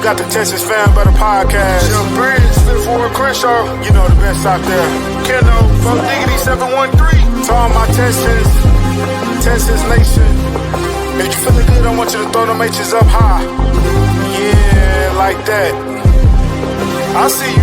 got the Texans Fan Better Podcast. Young Bridge, Fifth Ward Crenshaw, you know the best out there. Keno, Bo Diggity 713. To all my Texans Nation. If you feeling good, I want you to throw them H's up high. Yeah, like that. I see you.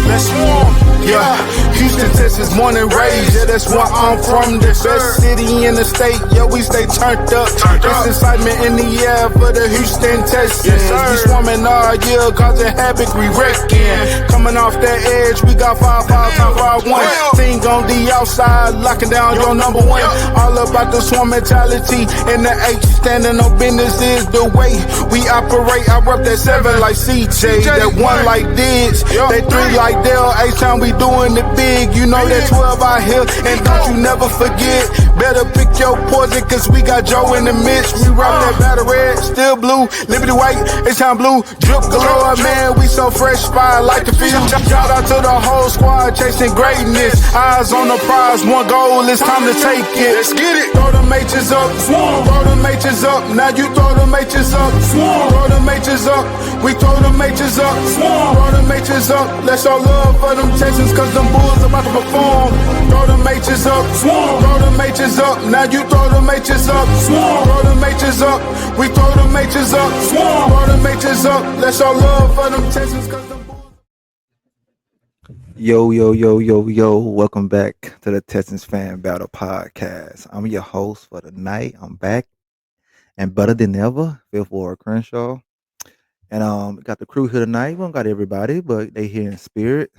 Let's swarm. Yeah, Houston, Texas, born and raised. Yeah, that's where I'm from. The best city in the state. Yeah, we stay turned up. There's excitement in the air for the Houston Texans. We swarming all year, causing havoc, we wrecking. Coming off that edge, we got 5-5-5-1. Thing on the outside, locking down your number one. All about the swarm mentality. And the H standing on business is the way we operate. I rep that 7 like CJ, that 1 like Diggs, that 3 like Dale. H-Town, we doing it big, you know that 12 out here, and don't you never forget, better pick your poison, cause we got Joe in the midst, we rock that battle red, still blue, Liberty white, H-Town blue, drip galore, man, we so fresh, fire like the field, shout out to the whole squad, chasing greatness, eyes on the prize, one goal, it's time to take it, let's get it, throw them H's up, throw them H's up, now you throw them H's up, throw them H's up, we throw them H's up, throw them H's up, let's all love for them Texans, cause them Bulls about to perform. Throw them H's up, throw them H's up, now you throw them H's up, throw them H's up, we throw them H's up, throw them H's up, let's all love for them Texans, cause them Bulls. Yo, welcome back to the Texans Fan Battle Podcast. I'm your host for the night. I'm back and better than ever, Fifth Ward Crenshaw. And got the crew here tonight. We don't got everybody, but they here in spirit.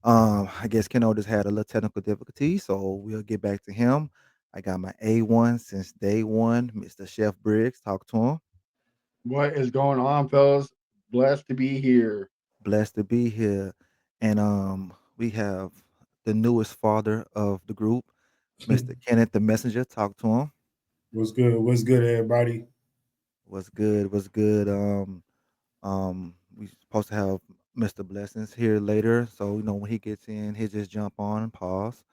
I guess Keno just had a little technical difficulty, so we'll get back to him. I got my A1 since day one, Mr. Chef Briggs. Talk to him. What is going on, fellas? Blessed to be here. Blessed to be here. And we have the newest father of the group, Mr. Kenneth the Messenger. Talk to him. What's good? What's good, everybody? What's good? We supposed to have Mr. Blessings here later, so when he gets in, he'll just jump on and pause.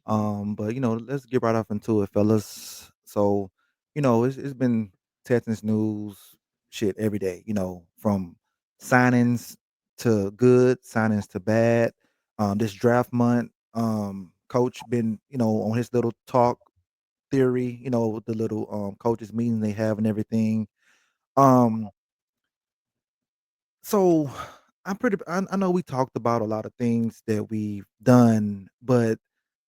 But let's get right off into it, fellas. So, it's been Texans news shit every day. From signings to good, signings to bad. This draft month, coach been on his little talk theory. With the little coaches meeting they have and everything. So I know we talked about a lot of things that we've done, but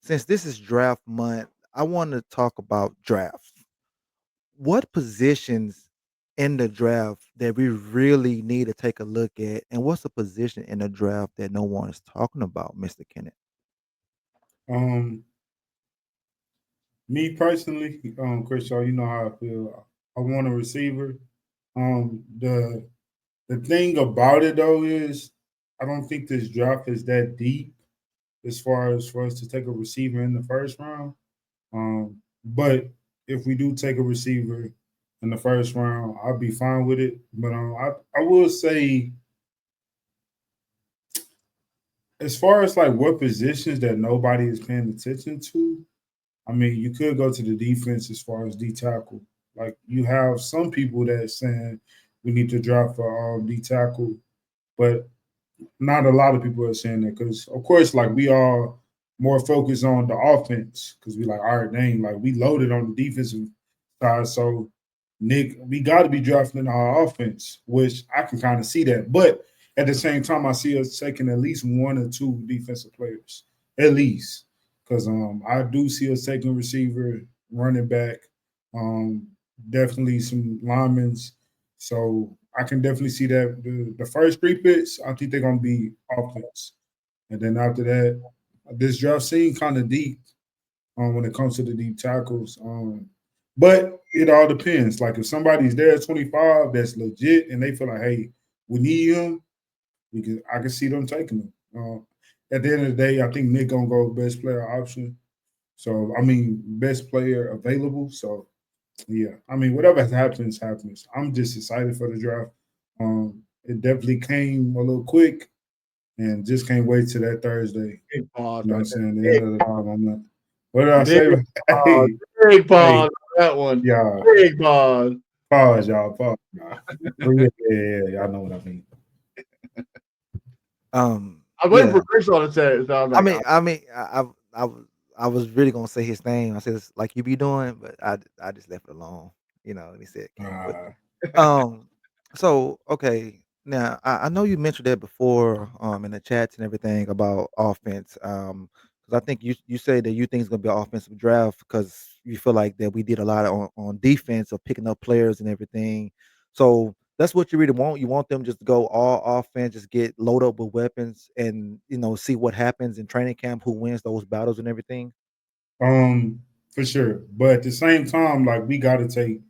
since this is draft month, I want to talk about drafts. What positions in the draft that we really need to take a look at, and what's a position in the draft that no one is talking about, Mr. Kenneth? Me personally, Crenshaw, you know how I feel. I want a receiver. The thing about it though is I don't think this draft is that deep as far as for us to take a receiver in the first round. But if we do take a receiver in the first round, I'll be fine with it. But I will say, as far as like what positions that nobody is paying attention to, I mean, you could go to the defense as far as D tackle. Like you have some people that saying we need to draft for D tackle, but not a lot of people are saying that because, of course, like we are more focused on the offense because we like, all right, dang, like we loaded on the defensive side. So, Nick, we got to be drafting our offense, which I can kind of see that. But at the same time, I see us taking at least 1 or 2 defensive players, at least, because I do see us taking receiver, running back, definitely some linemen. So I can definitely see that the first 3 picks, I think they're going to be offense. And then after that, this draft seems kind of deep when it comes to the deep tackles. But it all depends. Like if somebody's there at 25 that's legit and they feel like, hey, we need him, I can see them taking him. At the end of the day, I think Nick going to go best player option. So, I mean, best player available. So, yeah, I mean, whatever happens, happens. I'm just excited for the draft. It definitely came a little quick, and just can't wait till that Thursday. Big pause. You know what I'm Right saying? The end of the time, I'm not. What did I say? Big pause. Big pause. That one. Yeah. Big pause. Pause, y'all. Pause. Nah. Yeah, y'all know what I mean. I was waiting Yeah. for Crenshaw to say it, so I was like, I was really gonna say his name. I said it's like you be doing, but I just left it alone. And he said King. But um, so okay, now I know you mentioned that before in the chats and everything about offense. 'Cause I think you say that you think it's gonna be an offensive draft because you feel like that we did a lot on defense of picking up players and everything. So that's what you really want. You want them just to go all offense, just get load up with weapons and see what happens in training camp, who wins those battles and everything. For sure. But at the same time, like we got to take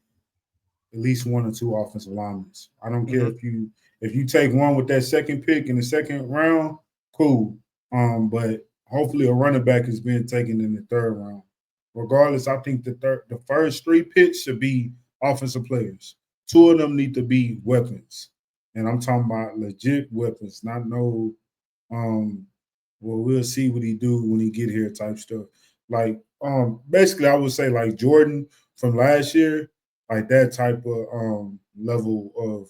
at least one or two offensive linemen. I don't care if you take one with that second pick in the second round, cool. But hopefully a running back is being taken in the third round. Regardless, I think the first three picks should be offensive players. Two of them need to be weapons. And I'm talking about legit weapons, not no well, we'll see what he do when he get here type stuff. Like basically I would say like Jordan from last year, like that type of level of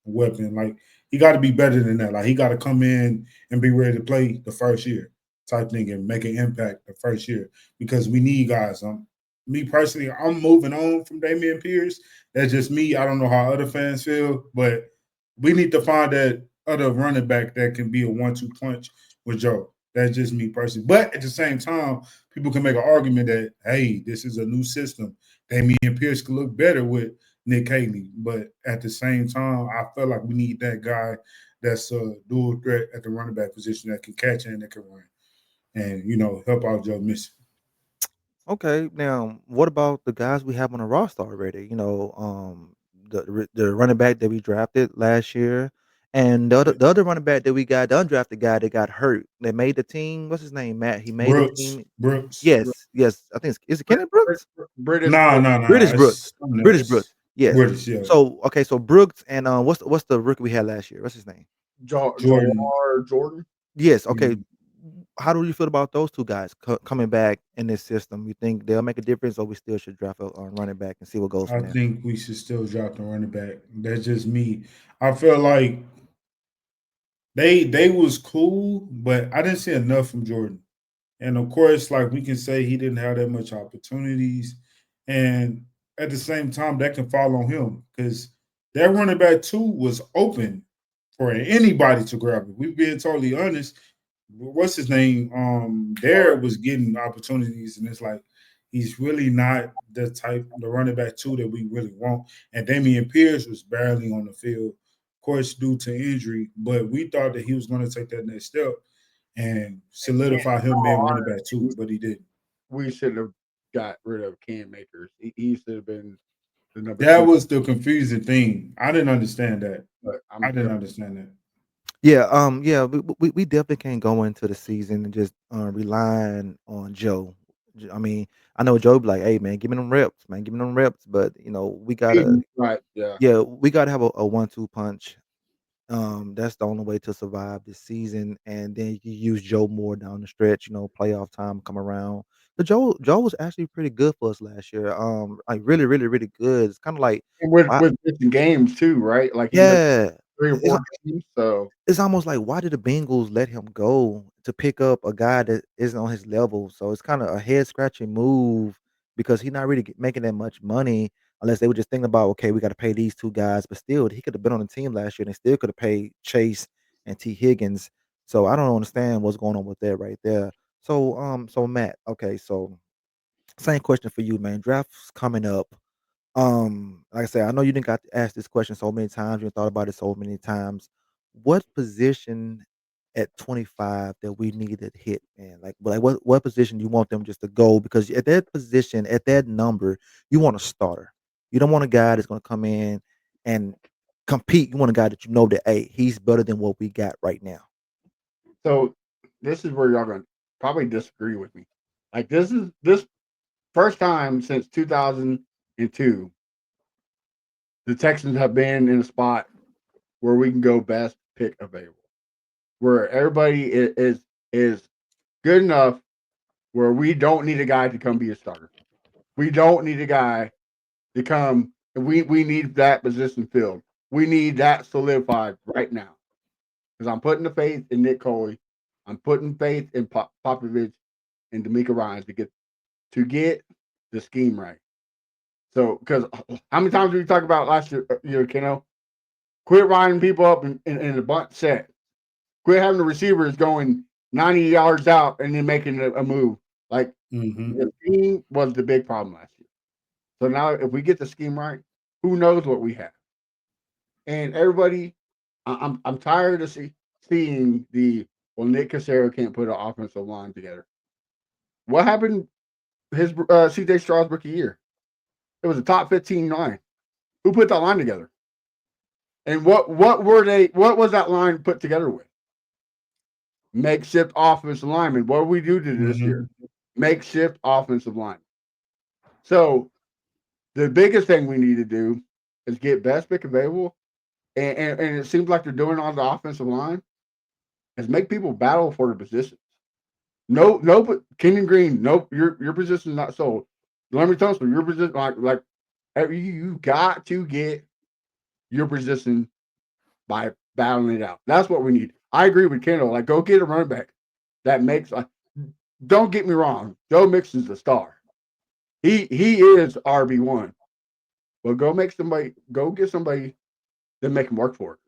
weapon. Like he got to be better than that. Like he got to come in and be ready to play the first year type thing and make an impact the first year because we need guys. Me personally, I'm moving on from Damian Pierce. That's just me. I don't know how other fans feel, but we need to find that other running back that can be a 1-2 punch with Joe. That's just me personally. But at the same time, people can make an argument that, hey, this is a new system. Damian Pierce could look better with Nick Haley. But at the same time, I feel like we need that guy that's a dual threat at the running back position that can catch and that can run and, help out Joe Missy. Okay, now what about the guys we have on the roster already? The running back that we drafted last year, and the other running back that we got, the undrafted guy that got hurt, that made the team. What's his name? Matt. He made the Brooks. team. Brooks. Yes, yes. I think is it Kenneth Brooks? British. British Brooks. It's something British else. Brooks. Yes. British, yeah. So okay, so Brooks and what's the rookie we had last year? What's his name? Jordan. Jordan. Yes. Okay. Mhm. How do you feel about those two guys coming back in this system? You think they'll make a difference, or we still should draft a running back and see what goes I from there? think we should still drop the running back. That's just me. I feel like they was cool, but I didn't see enough from Jordan. And of course, like we can say he didn't have that much opportunities. And at the same time, that can fall on him because that running back two was open for anybody to grab it. We being totally honest. What's his name? Derek was getting opportunities, and it's like he's really not the running back two that we really want. And Damian Pierce was barely on the field, of course, due to injury, but we thought that he was going to take that next step and solidify him being running back two, but he didn't. We should have got rid of Cam Makers. He should have been the number That two. was the confusing thing. I didn't understand that. But I didn't understand that. Yeah, yeah, we definitely can't go into the season and just relying on Joe. I mean, I know Joe be like, "Hey, man, give me them reps, man, give me them reps." But we gotta, Right. Yeah. yeah, we gotta have a 1-2 punch. That's the only way to survive this season, and then you use Joe more down the stretch. Playoff time come around. But Joe was actually pretty good for us last year. Like really, really, really good. It's kind of like, And with why? missing games too, right? Like he missed Yeah. 3 or It's 4 games. So it's almost like why did the Bengals let him go to pick up a guy that isn't on his level? So it's kind of a head scratching move because he's not really making that much money unless they were just thinking about okay, we got to pay these two guys, but still he could have been on the team last year and they still could have paid Chase and T Higgins. So I don't understand what's going on with that right there. So Matt, okay, so same question for you, man. Draft's coming up. Like I said, I know you didn't got to ask this question so many times, you thought about it so many times. What position at 25 that we need to hit, man? Like what position you want them just to go? Because at that position, at that number, you want a starter. You don't want a guy that's gonna come in and compete. You want a guy that you know that hey, he's better than what we got right now. so this is where y'all gonna probably disagree with me. Like this first time since 2002, the Texans have been in a spot where we can go best pick available, where everybody is good enough where we don't need a guy to come be a starter. We don't need a guy to come And we need that position filled. We need that solidified right now. Because I'm putting the faith in Nick Coley. I'm putting faith in Popovich and D'Amico Ryans to get the scheme right. So, because how many times did we talk about last year, Keno? Quit riding people up in a bunch set. Quit having the receivers going 90 yards out and then making a move. Like the scheme was the big problem last year. So now, if we get the scheme right, who knows what we have? And everybody, I'm tired of seeing Nick Cassero can't put an offensive line together. What happened? His C.J. Stroud's rookie year, it was a top 15 line. Who put that line together? And what were they? What was that line put together with? Makeshift offensive lineman. What do we do to this year? Makeshift offensive line. So the biggest thing we need to do is get best pick available, and it seems like they're doing on the offensive line, is make people battle for the positions. No, but Kenyon Green, nope, your position is not sold. Let me tell you, your position, like you got to get your position by battling it out. That's what we need. I agree with Kendall. Like, go get a running back that makes. Don't get me wrong, Joe Mixon's a star. He is RB1, but go get somebody that make him work for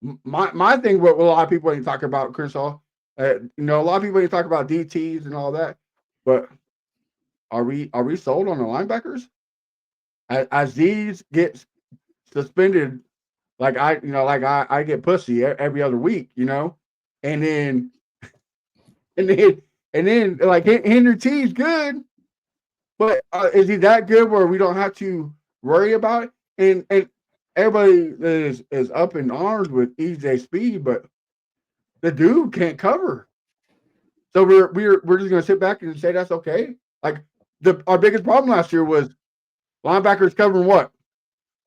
it. My thing, what a lot of people ain't talking about, Crenshaw. A lot of people ain't talking about DTs and all that, but are we sold on the linebackers? As these get suspended, like I get pussy every other week, and then like Henry T's good, but is he that good where we don't have to worry about it? And everybody is up in arms with EJ Speed, but the dude can't cover. So we're just gonna sit back and say that's okay. Like our biggest problem last year was linebackers covering what?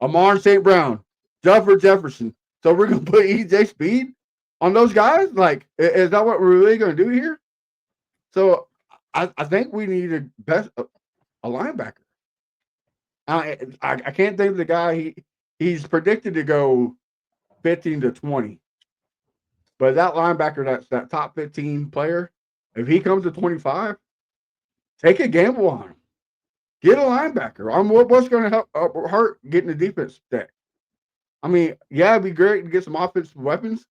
Amon St. Brown, Jefferson. So we're gonna put EJ Speed on those guys? Like, is that what we're really gonna do here? So I think we need a linebacker. I can't think of the guy. He's predicted to go 15 to 20. But that linebacker, that's that top 15 player, if he comes to 25, take a gamble on him. Get a linebacker. What's going to help hurt getting the defense stacked? I mean, yeah, it'd be great to get some offensive weapons,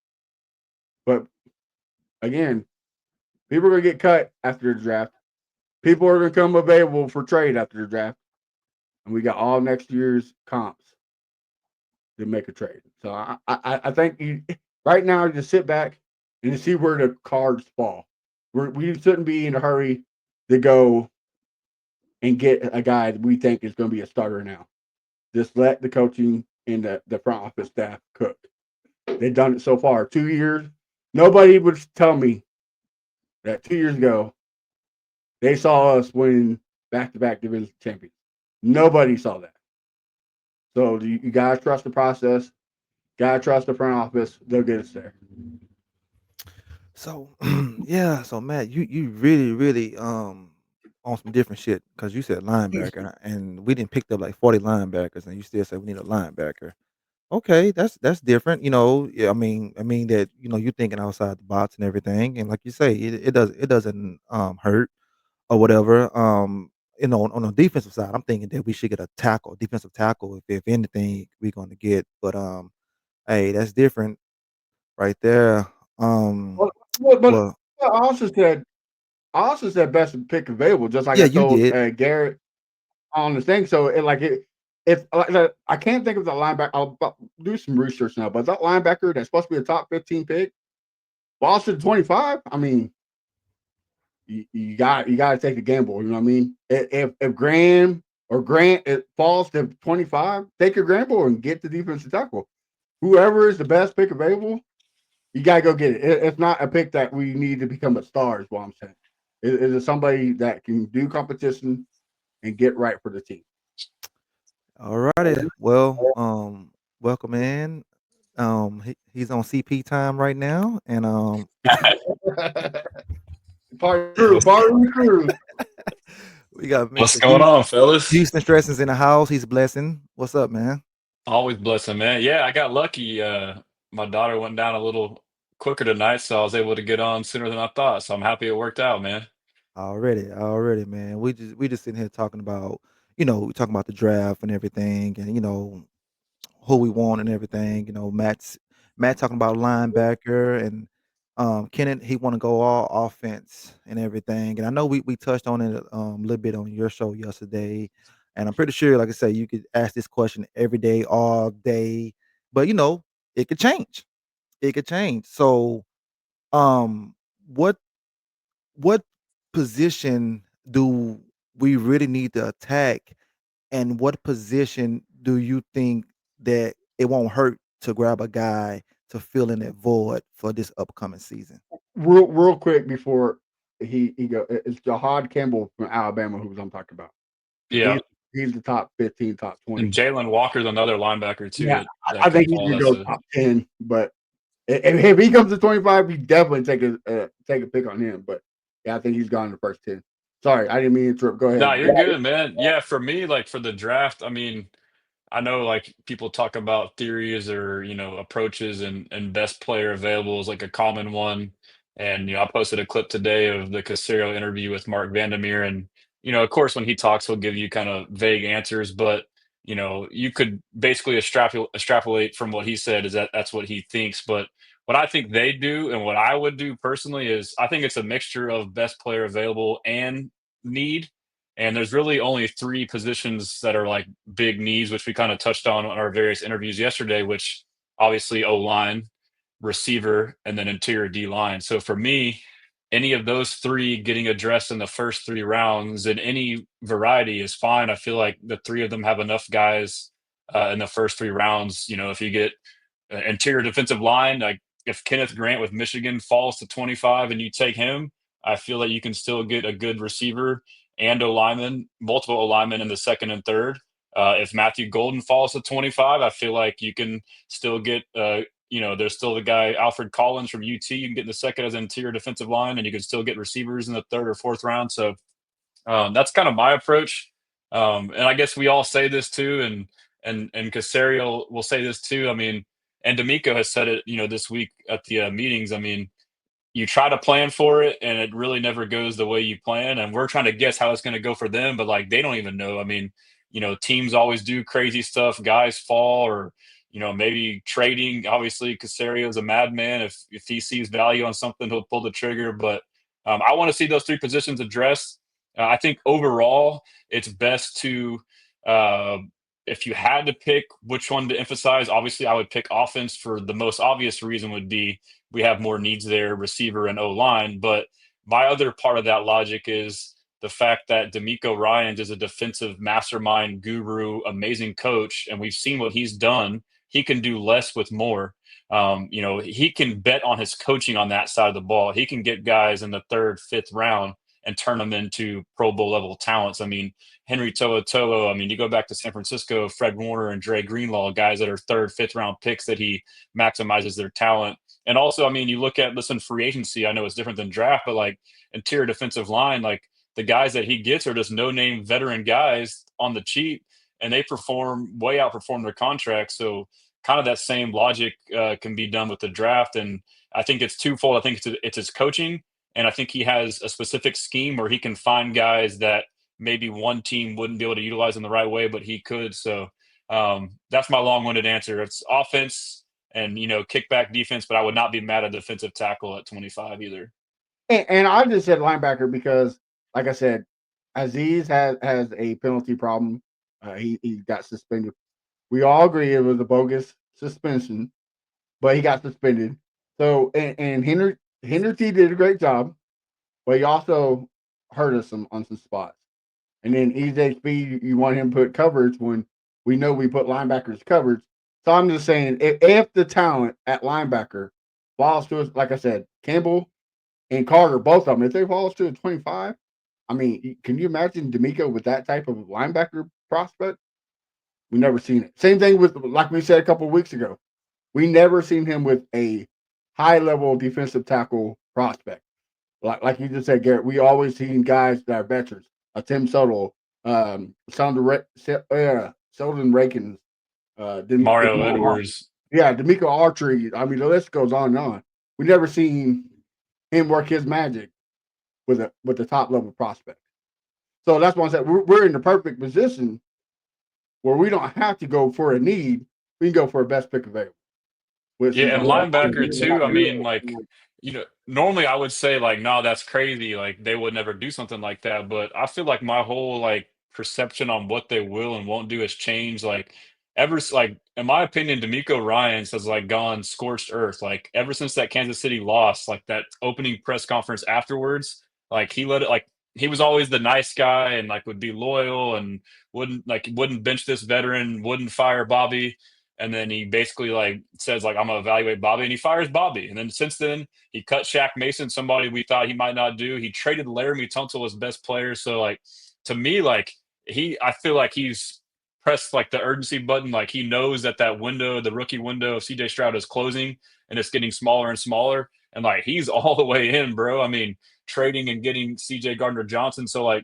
but again, people are going to get cut after the draft. People are going to come available for trade after the draft, and we got all next year's comps to make a trade. So I think right now just sit back and see where the cards fall. We shouldn't be in a hurry to go and get a guy that we think is going to be a starter now. Just let the coaching and the front office staff cook. They've done it so far. 2 years. Nobody would tell me that 2 years ago they saw us win back-to-back division champions. Nobody saw that. So you got to trust the process. Got to trust the front office. They'll get us there. So yeah, so Matt, you really on some different shit because you said linebacker and we didn't pick up like 40 linebackers and you still said we need a linebacker. Okay, that's different. Yeah, I mean that you're thinking outside the box and everything, and like you say, it doesn't hurt or whatever. On the defensive side, I'm thinking that we should get a defensive tackle if anything we're going to get. But hey, that's different right there. But Well, I also said best pick available, just like yeah, I you told did. Garrett on the thing. So if I can't think of the linebacker, I'll do some research now. But that linebacker that's supposed to be a top 15 pick, falls to 25. I mean, you got to take a gamble. You know what I mean? If Graham or Grant it falls to 25, take your gamble and get the defensive tackle. Whoever is the best pick available, you got to go get it. It's not a pick that we need to become a star, is what I'm saying. It is somebody that can do competition and get right for the team. All righty. Well, welcome in. He's on CP time right now, and Part of the crew. We got What's Mr. going on, fellas? Houston Stressing's in the house. He's blessing. What's up, man? Always blessing, man. Yeah, I got lucky. My daughter went down a little quicker tonight, so I was able to get on sooner than I thought. So I'm happy it worked out, man. Already, man. We just sitting here talking about, we talking about the draft and everything, and who we want and everything. Matt talking about linebacker and Kenneth, he want to go all offense and everything. And I know we touched on it a little bit on your show yesterday. And I'm pretty sure, like I say, you could ask this question every day, all day, but it could change. It could change. So um what what position do we really need to attack, and what position do you think that it won't hurt to grab a guy to fill in that void for this upcoming season? Real quick before he go, it's Jahad Campbell from Alabama who I'm talking about. Yeah, He's he's the top 15, top 20. and Jalen Walker's another linebacker too Yeah, that I could think he's fall. gonna That's go a top 10. But if he comes to 25, we definitely take a pick on him. But yeah, I think he's gone in the first 10. Sorry, I didn't mean to interrupt. Go No, ahead. you're good, man. Yeah, for me, like for the draft, I mean, I know like people talk about theories or approaches and best player available is like a common one. And I posted a clip today of the Casario interview with Mark Vandermeer, and of course when he talks he'll give you kind of vague answers, but you could basically extrapolate from what he said is that that's what he thinks. But what I think they do and what I would do personally is I think it's a mixture of best player available and need. And there's really only three positions that are like big needs, which we kind of touched on our various interviews yesterday, which obviously O line, receiver, and then interior D line. So for me, any of those three getting addressed in the first three rounds in any variety is fine. I feel like the three of them have enough guys in the first three rounds. If you get interior defensive line, like if Kenneth Grant with Michigan falls to 25 and you take him, I feel that you can still get a good receiver and O lineman, multiple O linemen in the second and third. If Matthew Golden falls to 25, I feel like you can still get, there's still the guy Alfred Collins from UT. You can get in the second as an interior defensive line, and you can still get receivers in the third or fourth round. So that's kind of my approach. And I guess we all say this too, and Casario will say this too. I mean, and D'Amico has said it, this week at the meetings. I mean, you try to plan for it and it really never goes the way you plan. And we're trying to guess how it's going to go for them, but like they don't even know. I mean, teams always do crazy stuff, guys fall or maybe trading. Obviously, Casario's a madman. If he sees value on something, he'll pull the trigger. But I want to see those three positions addressed. I think overall, it's best to uh, if you had to pick which one to emphasize, obviously I would pick offense for the most obvious reason would be we have more needs there, receiver and O line. But my other part of that logic is the fact that D'Amico Ryans is a defensive mastermind guru, amazing coach, and we've seen what he's done. He can do less with more. He can bet on his coaching on that side of the ball. He can get guys in the third, fifth round and turn them into Pro Bowl level talents. I mean, Henry To'o. I mean, you go back to San Francisco, Fred Warner and Dre Greenlaw, guys that are third, fifth round picks that he maximizes their talent. And also, I mean, you look at free agency. I know it's different than draft, but like interior defensive line, like the guys that he gets are just no name veteran guys on the cheap, and they outperform their contracts. So kind of that same logic can be done with the draft. And I think it's twofold. I think it's his coaching, and I think he has a specific scheme where he can find guys that maybe one team wouldn't be able to utilize in the right way, but he could. So that's my long-winded answer. It's offense and kickback defense, but I would not be mad at defensive tackle at 25 either. And I just said linebacker because, like I said, Aziz has a penalty problem. He got suspended. We all agree it was a bogus suspension, but he got suspended. So and Henry did a great job, but he also hurt us on some spots. And then EJP, you want him to put coverage when we know we put linebackers coverage. So I'm just saying, if the talent at linebacker falls to us, like I said, Campbell and Carter, both of them, if they fall to a 25, I mean, can you imagine D'Amico with that type of linebacker prospect? We never seen it. Same thing with, like we said a couple of weeks ago, we never seen him with a high level defensive tackle prospect. Like you just said, Garrett, we always seen guys that are veterans. Tim Soto, Sheldon Rankins, Mario Edwards. D'Amico Autry. I mean, the list goes on and on. We never seen him work his magic with the top level prospect. So that's why I said we're in the perfect position where we don't have to go for a need. We can go for a best pick available. Yeah, and linebacker too. I mean, like, normally I would say like, no, that's crazy. Like they would never do something like that. But I feel like my whole like perception on what they will and won't do has changed. Like like in my opinion, D'Amico Ryans has like gone scorched earth. Like ever since that Kansas City loss, like that opening press conference afterwards, like he let it like he was always the nice guy and like would be loyal and wouldn't bench this veteran, wouldn't fire Bobby. And then he basically like says like I'm gonna evaluate Bobby, and he fires Bobby. And then since then he cut Shaq Mason, somebody we thought he might not do. He traded Laramie Tunsil as best player. So like to me, like I feel like he's pressed like the urgency button. Like he knows that window, the rookie window of CJ Stroud is closing, and it's getting smaller and smaller. And like he's all the way in, bro. I mean, trading and getting CJ Gardner Johnson. So like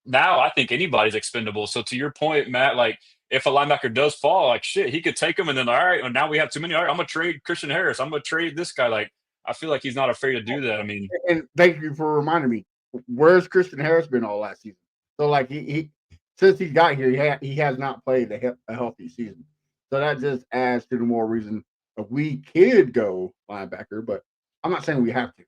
now I think anybody's expendable. So to your point, Matt, like if a linebacker does fall, like shit, he could take him and then all right, well, now we have too many. All right, I'm gonna trade Christian Harris. I'm gonna trade this guy. Like I feel like he's not afraid to do that. I mean, and thank you for reminding me. Where's Christian Harris been all last season? So like he since he got here, he has not played a healthy season. So that just adds to the more reason that we could go linebacker, but I'm not saying we have to.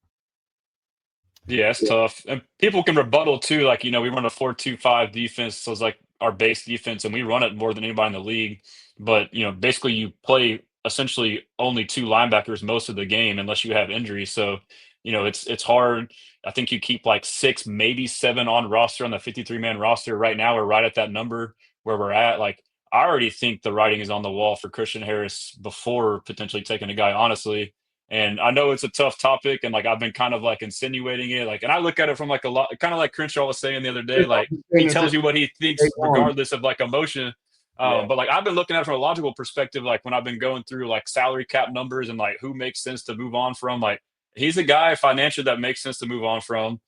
yeah, it's tough. And people can rebuttal too. Like, we run a 4-2-5 defense. So it's like our base defense, and we run it more than anybody in the league. But, basically you play essentially only two linebackers most of the game unless you have injuries. So, it's hard. I think you keep like 6, maybe 7 on roster on the 53-man roster. Right now we're right at that number where we're at. Like, I already think the writing is on the wall for Christian Harris before potentially taking a guy, honestly. And I know it's a tough topic, and like I've been kind of like insinuating it, like, and I look at it from like a lot, kind of like Crenshaw was saying the other day, like he tells you what he thinks regardless of like emotion. But like I've been looking at it from a logical perspective, like when I've been going through like salary cap numbers and like who makes sense to move on from. Like he's a guy financially that makes sense to move on from.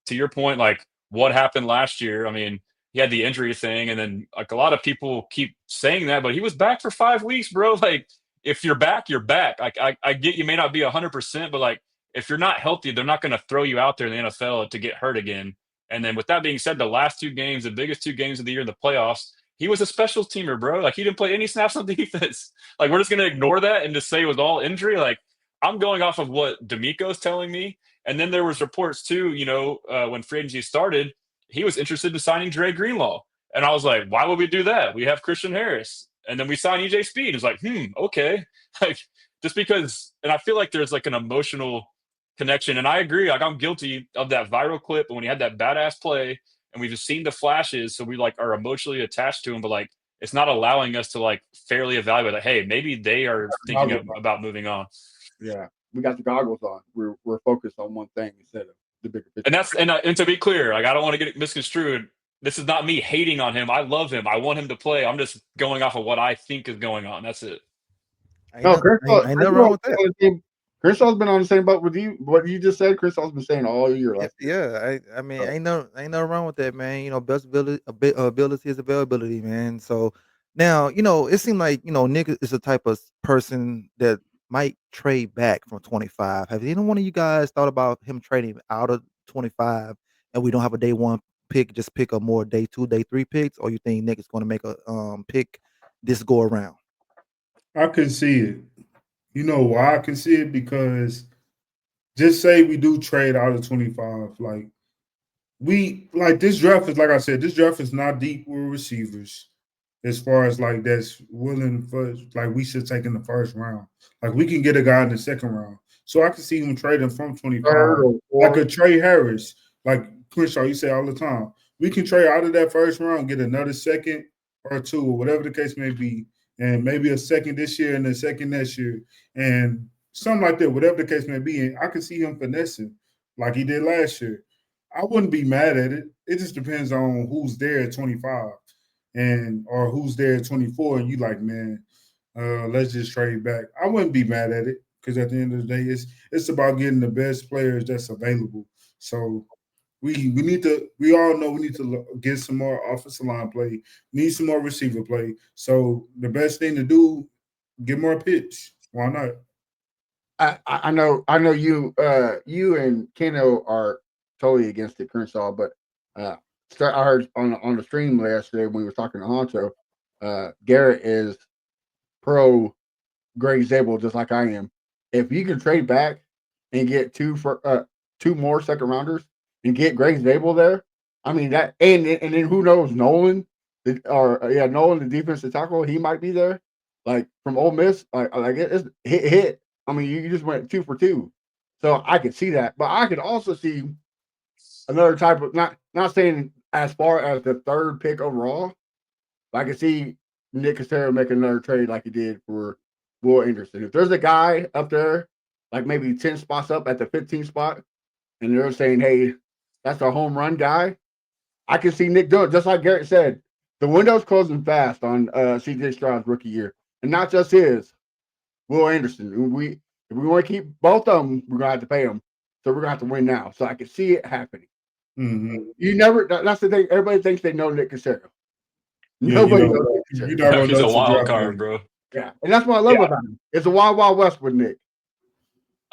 To your point, like what happened last year? I mean, he had the injury thing, and then like a lot of people keep saying that, but he was back for 5 weeks, bro. Like if you're back, you're back. Like I get you may not be 100%, but like if you're not healthy, they're not going to throw you out there in the NFL to get hurt again. And then with that being said, the last 2 games, the biggest 2 games of the year in the playoffs, he was a special teamer, bro. Like he didn't play any snaps on defense. Like we're just going to ignore that and just say it was all injury. Like I'm going off of what D'Amico's telling me. And then there was reports too, when free agency started, he was interested in signing Dre Greenlaw. And I was like, why would we do that? We have Christian Harris. And then we signed EJ Speed. It's like, okay. Like just because, and I feel like there's like an emotional connection. And I agree. Like I'm guilty of that viral clip when he had that badass play and we've just seen the flashes. So we like are emotionally attached to him, but like it's not allowing us to like fairly evaluate like, hey, maybe they are thinking about moving on. Yeah. We got the goggles on. We're focused on one thing instead of the bigger picture. And to be clear, like I don't want to get it misconstrued. This is not me hating on him. I love him. I want him to play. I'm just going off of what I think is going on. That's it. Ain't nothing wrong with that. Crensaw's been on the same boat with you. What you just said, Crensaw's been saying all year. Yeah, I mean, ain't nothing wrong with that, man. Best ability is availability, man. So now, it seemed like Nick is the type of person that might trade back from 25. Have any one of you guys thought about him trading out of 25, and we don't have a day 1 pick, just pick a more day 2, day 3 picks, or you think Nick is going to make a pick this go around? I can see it. You know why I can see it? Because just say we do trade out of 25. Like this draft is, like I said, this draft is not deep with receivers as far as like that's willing for like we should take in the first round. Like we can get a guy in the second round. So I can see him trading from 25. Like a Trey Harris, like Crenshaw, you say all the time. We can trade out of that first round, get another second or 2, or whatever the case may be. And maybe a second this year and a second next year and something like that, whatever the case may be. And I can see him finessing like he did last year. I wouldn't be mad at it. It just depends on who's there at 25 or who's there at 24. And you like, man, let's just trade back. I wouldn't be mad at it because at the end of the day, it's about getting the best players that's available. So We all know we need to get some more offensive line play, need some more receiver play. So the best thing to do, get more pitch. Why not? I know you and Keno are totally against it, Crenshaw, but I heard on the stream yesterday when we were talking to Honcho, Garrett is pro Greg Zabel just like I am. If you can trade back and get two more second rounders and get Greg Zabel there, I mean that, and then who knows, Nolan, Nolan, the defensive tackle, he might be there, like from Ole Miss, it's hit. I mean, you just went 2 for 2, so I could see that, but I could also see another type of not saying as far as the third pick overall, but I could see Nick Casario make another trade like he did for Will Anderson. If there's a guy up there, like maybe 10 spots up at the 15th spot, and they're saying, hey, that's our home run guy, I can see Nick doing it. Just like Garrett said, the window's closing fast on CJ Stroud's rookie year. And not just his, Will Anderson. If we want to keep both of them, we're going to have to pay them. So we're going to have to win now. So I can see it happening. That's the thing. Everybody thinks they know Nick Casario. Nobody knows Nick Casario. You never He's know a to wild draft card, him. bro. Yeah. And that's what I love about him. It's a wild, wild west with Nick.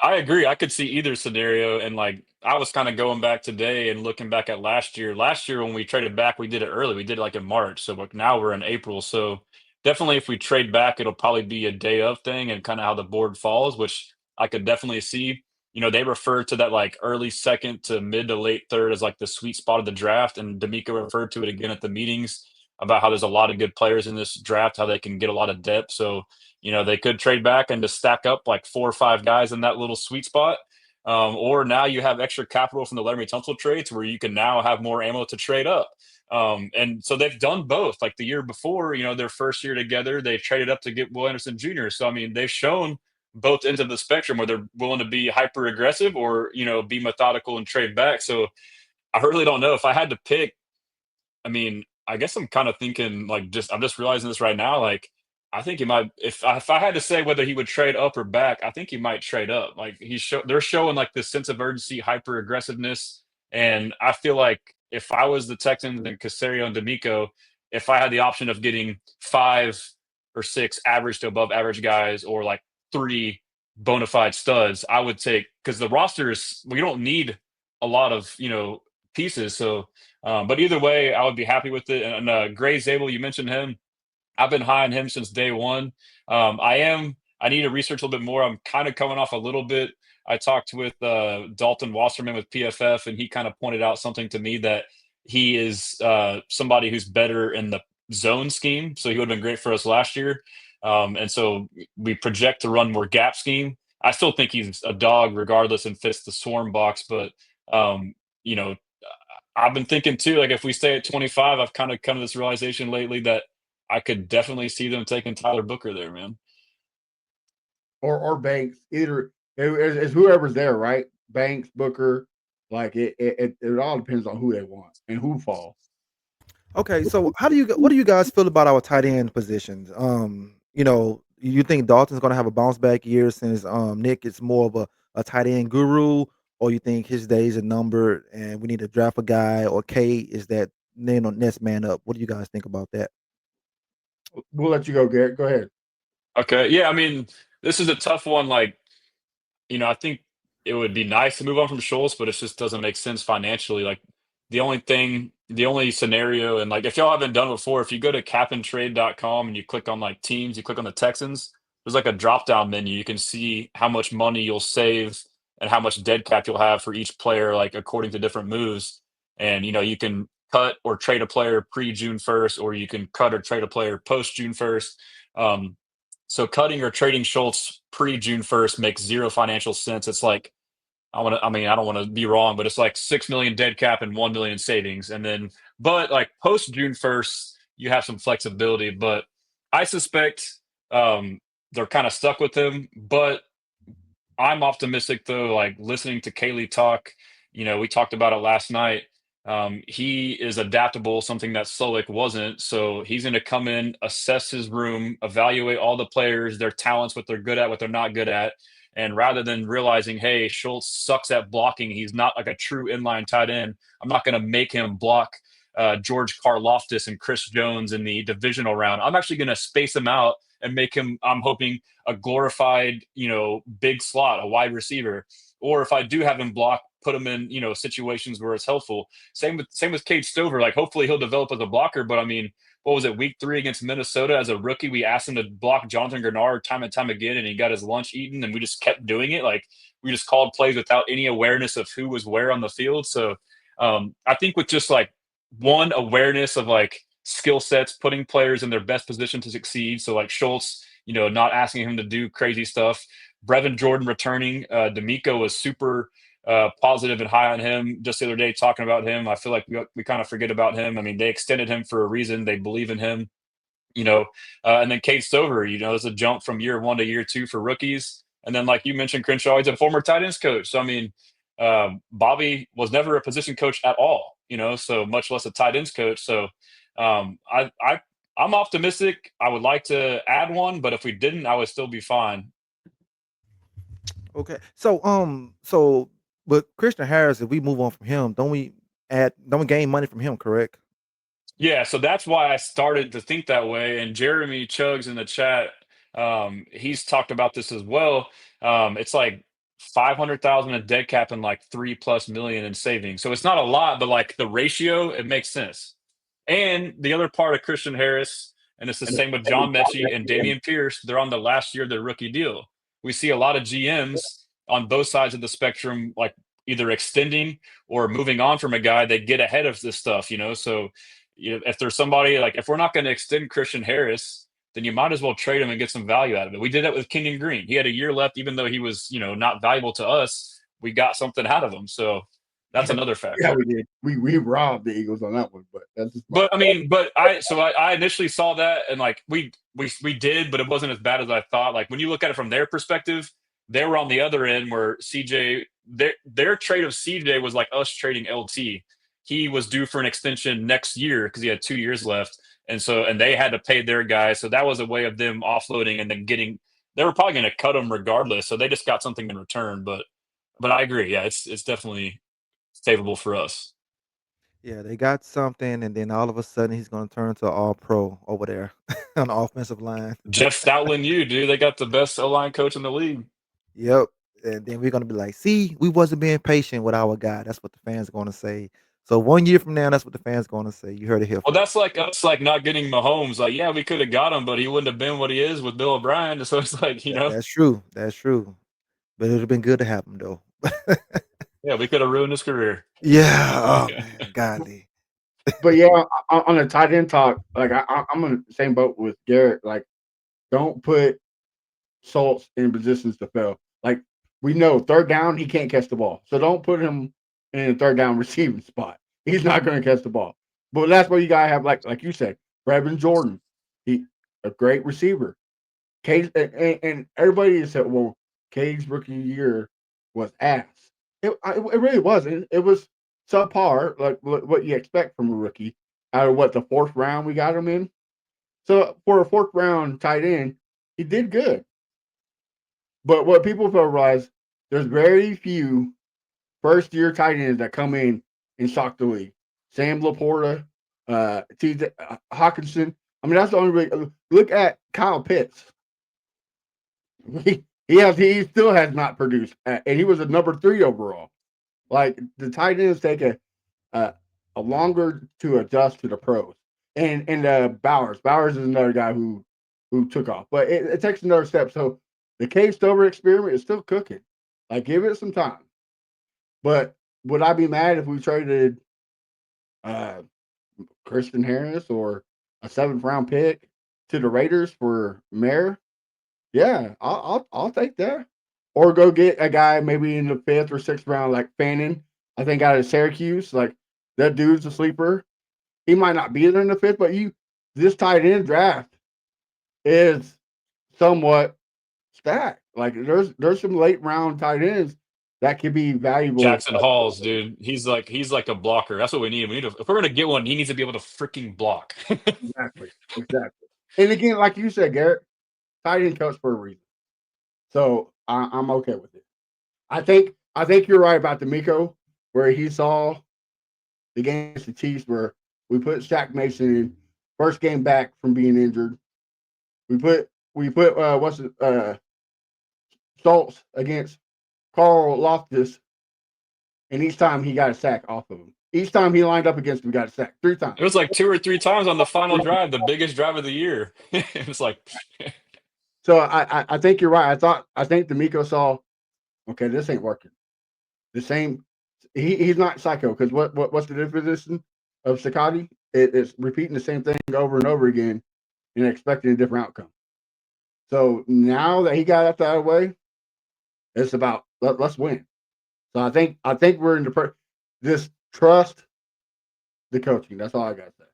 I agree. I could see either scenario. And like, I was kind of going back today and looking back at last year. Last year, when we traded back, we did it early. We did it like in March. So like now we're in April. So definitely, if we trade back, it'll probably be a day of thing and kind of how the board falls, which I could definitely see. They refer to that like early second to mid to late third as like the sweet spot of the draft. And D'Amico referred to it again at the meetings about how there's a lot of good players in this draft, how they can get a lot of depth. So they could trade back and just stack up like 4 or 5 guys in that little sweet spot. Or now you have extra capital from the Laremy Tunsil trades where you can now have more ammo to trade up. And so they've done both. Like the year before, their first year together, they traded up to get Will Anderson Jr. So, I mean, they've shown both ends of the spectrum where they're willing to be hyper aggressive or, be methodical and trade back. So I really don't know if I had to pick. I mean, I guess I'm kind of thinking like I'm just realizing this right now. Like, I think he might. If I had to say whether he would trade up or back, I think he might trade up. Like they're showing like this sense of urgency, hyper aggressiveness, and I feel like if I was the Texans and Casario and D'Amico, if I had the option of getting 5 or 6 average to above average guys, or like 3 bona fide studs, I would take, because the roster is, we don't need a lot of pieces. So, but either way, I would be happy with it. And Gray Zabel, you mentioned him. I've been high on him since day one. I need to research a little bit more. I'm kind of coming off a little bit. I talked with Dalton Wasserman with PFF, and he kind of pointed out something to me that he is somebody who's better in the zone scheme. So he would have been great for us last year. And so we project to run more gap scheme. I still think he's a dog regardless and fits the swarm box. But, you know, I've been thinking too, like if we stay at 25, I've kind of come to this realization lately that I could definitely see them taking Tyler Booker there, man. Or Banks, either it's whoever's there, right? Banks, Booker, like it all depends on who they want and who falls. Okay, so what do you guys feel about our tight end positions? You think Dalton's gonna have a bounce back year since Nick is more of a tight end guru, or you think his days are numbered and we need to draft a guy, or K is that next man up? What do you guys think about that? We'll let you go, Garrett. Go ahead. Okay. Yeah, I mean, this is a tough one. Like, I think it would be nice to move on from Schultz, but it just doesn't make sense financially. Like the only scenario, and like if y'all haven't done it before, if you go to capandtrade.com and you click on like teams, you click on the Texans, there's like a drop down menu. You can see how much money you'll save and how much dead cap you'll have for each player, like according to different moves. And you can cut or trade a player pre June 1st, or you can cut or trade a player post June 1st. So cutting or trading Schultz pre June 1st makes zero financial sense. It's like, I don't want to be wrong, but it's like 6 million dead cap and 1 million savings. And then, but like post June 1st, you have some flexibility, but I suspect they're kind of stuck with him. But I'm optimistic though, like listening to Kaylee talk, we talked about it last night. He is adaptable, something that Slowick wasn't. So he's going to come in, assess his room, evaluate all the players, their talents, what they're good at, what they're not good at. And rather than realizing, hey, Schultz sucks at blocking, he's not like a true inline tight end, I'm not going to make him block George Karlaftis and Chris Jones in the divisional round. I'm actually going to space him out and make him, I'm hoping, a glorified, big slot, a wide receiver. Or if I do have him block, put him in, situations where it's helpful. Same with Cade Stover. Like, hopefully he'll develop as a blocker. But I mean, what was it, week 3 against Minnesota as a rookie? We asked him to block Jonathan Grenard time and time again, and he got his lunch eaten, and we just kept doing it. Like, we just called plays without any awareness of who was where on the field. So I think with just like one awareness of like skill sets, putting players in their best position to succeed. So like Schultz, not asking him to do crazy stuff. Brevin Jordan returning. D'Amico was super positive and high on him just the other day, talking about him. I feel like we kind of forget about him. I mean, they extended him for a reason. They believe in him, and then Cade Stover, it's a jump from year 1 to year 2 for rookies. And then, like you mentioned, Crenshaw, he's a former tight ends coach. So, I mean, Bobby was never a position coach at all, so much less a tight ends coach. So I'm optimistic. I would like to add one, but if we didn't, I would still be fine. Okay. So with Christian Harris, if we move on from him, don't we gain money from him, correct? Yeah, so that's why I started to think that way. And Jeremy Chugs in the chat, he's talked about this as well. It's like 500,000 in dead cap and like 3+ million in savings. So it's not a lot, but like the ratio, it makes sense. And the other part of Christian Harris, and it's the same with John Mechie and Damian Pierce, they're on the last year of their rookie deal. We see a lot of GMs on both sides of the spectrum, like either extending or moving on from a guy, they get ahead of this stuff, So if there's somebody like, if we're not going to extend Christian Harris, then you might as well trade him and get some value out of it. We did that with Kenyon Green. He had a year left, even though he was, not valuable to us. We got something out of him. So that's another factor. Yeah, we did. We robbed the Eagles on that one, but that's just I initially saw that and like we did, but it wasn't as bad as I thought. Like when you look at it from their perspective, they were on the other end where CJ, their trade of CJ was like us trading LT. He was due for an extension next year because he had 2 years left. And they had to pay their guys. So that was a way of them offloading and then they were probably going to cut him regardless. So they just got something in return. But I agree. Yeah, it's definitely favorable for us. Yeah, they got something, and then all of a sudden he's going to turn into an all-pro over there on the offensive line. Jeff Stoutland, dude. They got the best O-line coach in the league. Yep. And then we're going to be like, see, we wasn't being patient with our guy. That's what the fans are going to say. So 1 year from now, that's what the fans are going to say. You heard it here. Well, that's like us, like not getting Mahomes. Like, yeah, we could have got him, but he wouldn't have been what he is with Bill O'Brien. So it's like, That's true. That's true. But it would have been good to have him, though. Yeah, we could have ruined his career. Yeah. Oh, man. Godly. But yeah, on the tight end talk, like I'm in the same boat with Garrett. Like, don't put Schultz in positions to fail. Like, we know 3rd down, he can't catch the ball. So don't put him in a 3rd down receiving spot. He's not going to catch the ball. But that's where you got to have, like you said, Brevin Jordan. He a great receiver. Cade, and everybody said, well, Cade's rookie year was ass. It really wasn't. It was subpar, like what you expect from a rookie out of the 4th round we got him in. So for a 4th round tight end, he did good. But what people fail to realize, there's very few first-year tight ends that come in and shock the league. Sam Laporta, T.J. Hawkinson. I mean, that's the only way. Look at Kyle Pitts. He still has not produced, and he was a number 3 overall. Like, the tight ends take a longer to adjust to the pros. And Bowers is another guy who took off, but it takes another step. So the Cade Stover experiment is still cooking. Like, give it some time. But would I be mad if we traded Christian Harris or a 7th round pick to the Raiders for Mayer? Yeah, I'll take that. Or go get a guy maybe in the 5th or 6th round like Fannin. I think out of Syracuse, like that dude's a sleeper. He might not be there in the 5th, but this tight end draft is somewhat stacked. Like there's some late round tight ends that could be valuable. Jackson Halls, dude. He's like a blocker. That's what we need. If we're gonna get one, he needs to be able to freaking block. Exactly. And again, like you said, Garrett, tight end coach for a reason. So I'm okay with it. I think you're right about D'Amico, where he saw the game against the Chiefs where we put Shaq Mason in first game back from being injured. We put what's it Schultz against Carl Loftus, and each time he got a sack off of him. Each time he lined up against him, got a sack 3 times. It was like 2 or 3 times on the final drive, the biggest drive of the year. It was like So I think you're right. I think D'Amico saw, okay, this ain't working. The same. He's not psycho because what's the definition of psychotic? It's repeating the same thing over and over again and expecting a different outcome. So now that he got that out of the way, it's about let's win. So I think we're in the just trust the coaching. That's all I got to say.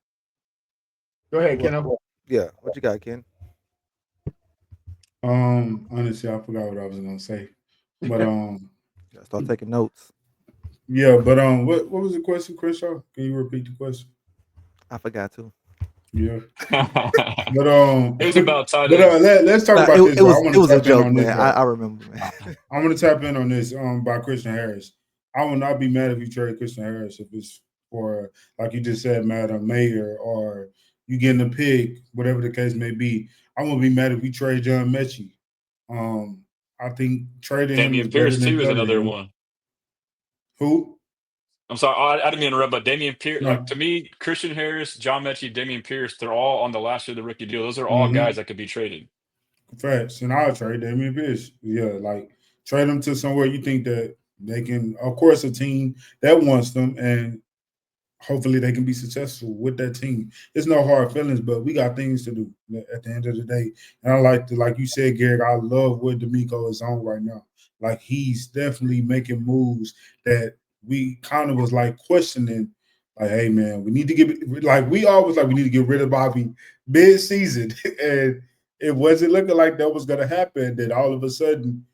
Go ahead, Ken. Yeah, what you got, Ken? Honestly, I forgot what I was gonna say, but Gotta start taking notes. yeah, but what was the question, Crenshaw? Can you repeat the question? I forgot to. Yeah, it but was about tight but ends. let's talk Nah, about this. it was I want it was to a tap in joke, on this. man. I remember, man. I'm gonna tap in on this by Christian Harris. I will not be mad if you trade Christian Harris if it's for, like you just said, Madam Mayor, or you getting a pick, whatever the case may be. I won't be mad if we trade John Mechie. I think trading him is Damian better Pierce than too is cutting another him. one. Who? I'm sorry, I didn't mean to interrupt, but Damian Pierce, like No. to me, Christian Harris, John Mechie, Damian Pierce, they're all on the last year of the rookie deal. Those are all guys that could be traded. Facts. And I'll trade Damian Pierce. Yeah, like trade them to somewhere you think that they can, of course, a team that wants them, and hopefully they can be successful with that team. It's no hard feelings, but we got things to do at the end of the day. And I like you said, Garrett, I love what D'Amico is on right now. Like he's definitely making moves that we kind of was like questioning. Like, hey man, we need to we need to get rid of Bobby mid-season. And it wasn't looking like that was gonna happen. Then all of a sudden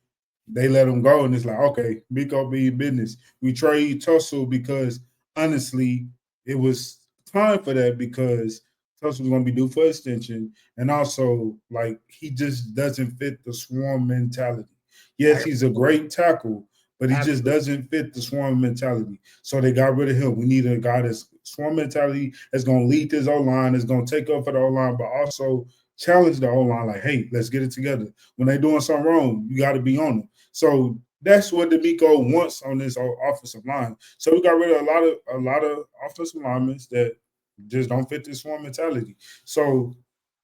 they let him go, and it's like, okay, Miko be in business. We trade Tussle because honestly, it was time for that because Tussle was going to be due for extension, and also like he just doesn't fit the swarm mentality. Yes, he's a great tackle, but he just doesn't fit the swarm mentality. So they got rid of him. We need a guy that's swarm mentality that's going to lead this O-line, that's going to take up for the O-line, but also challenge the O-line like, hey, let's get it together. When they're doing something wrong, you got to be on them. So that's what D'Amico wants on this offensive line. So we got rid of a lot of offensive linemen that just don't fit this swarm mentality. So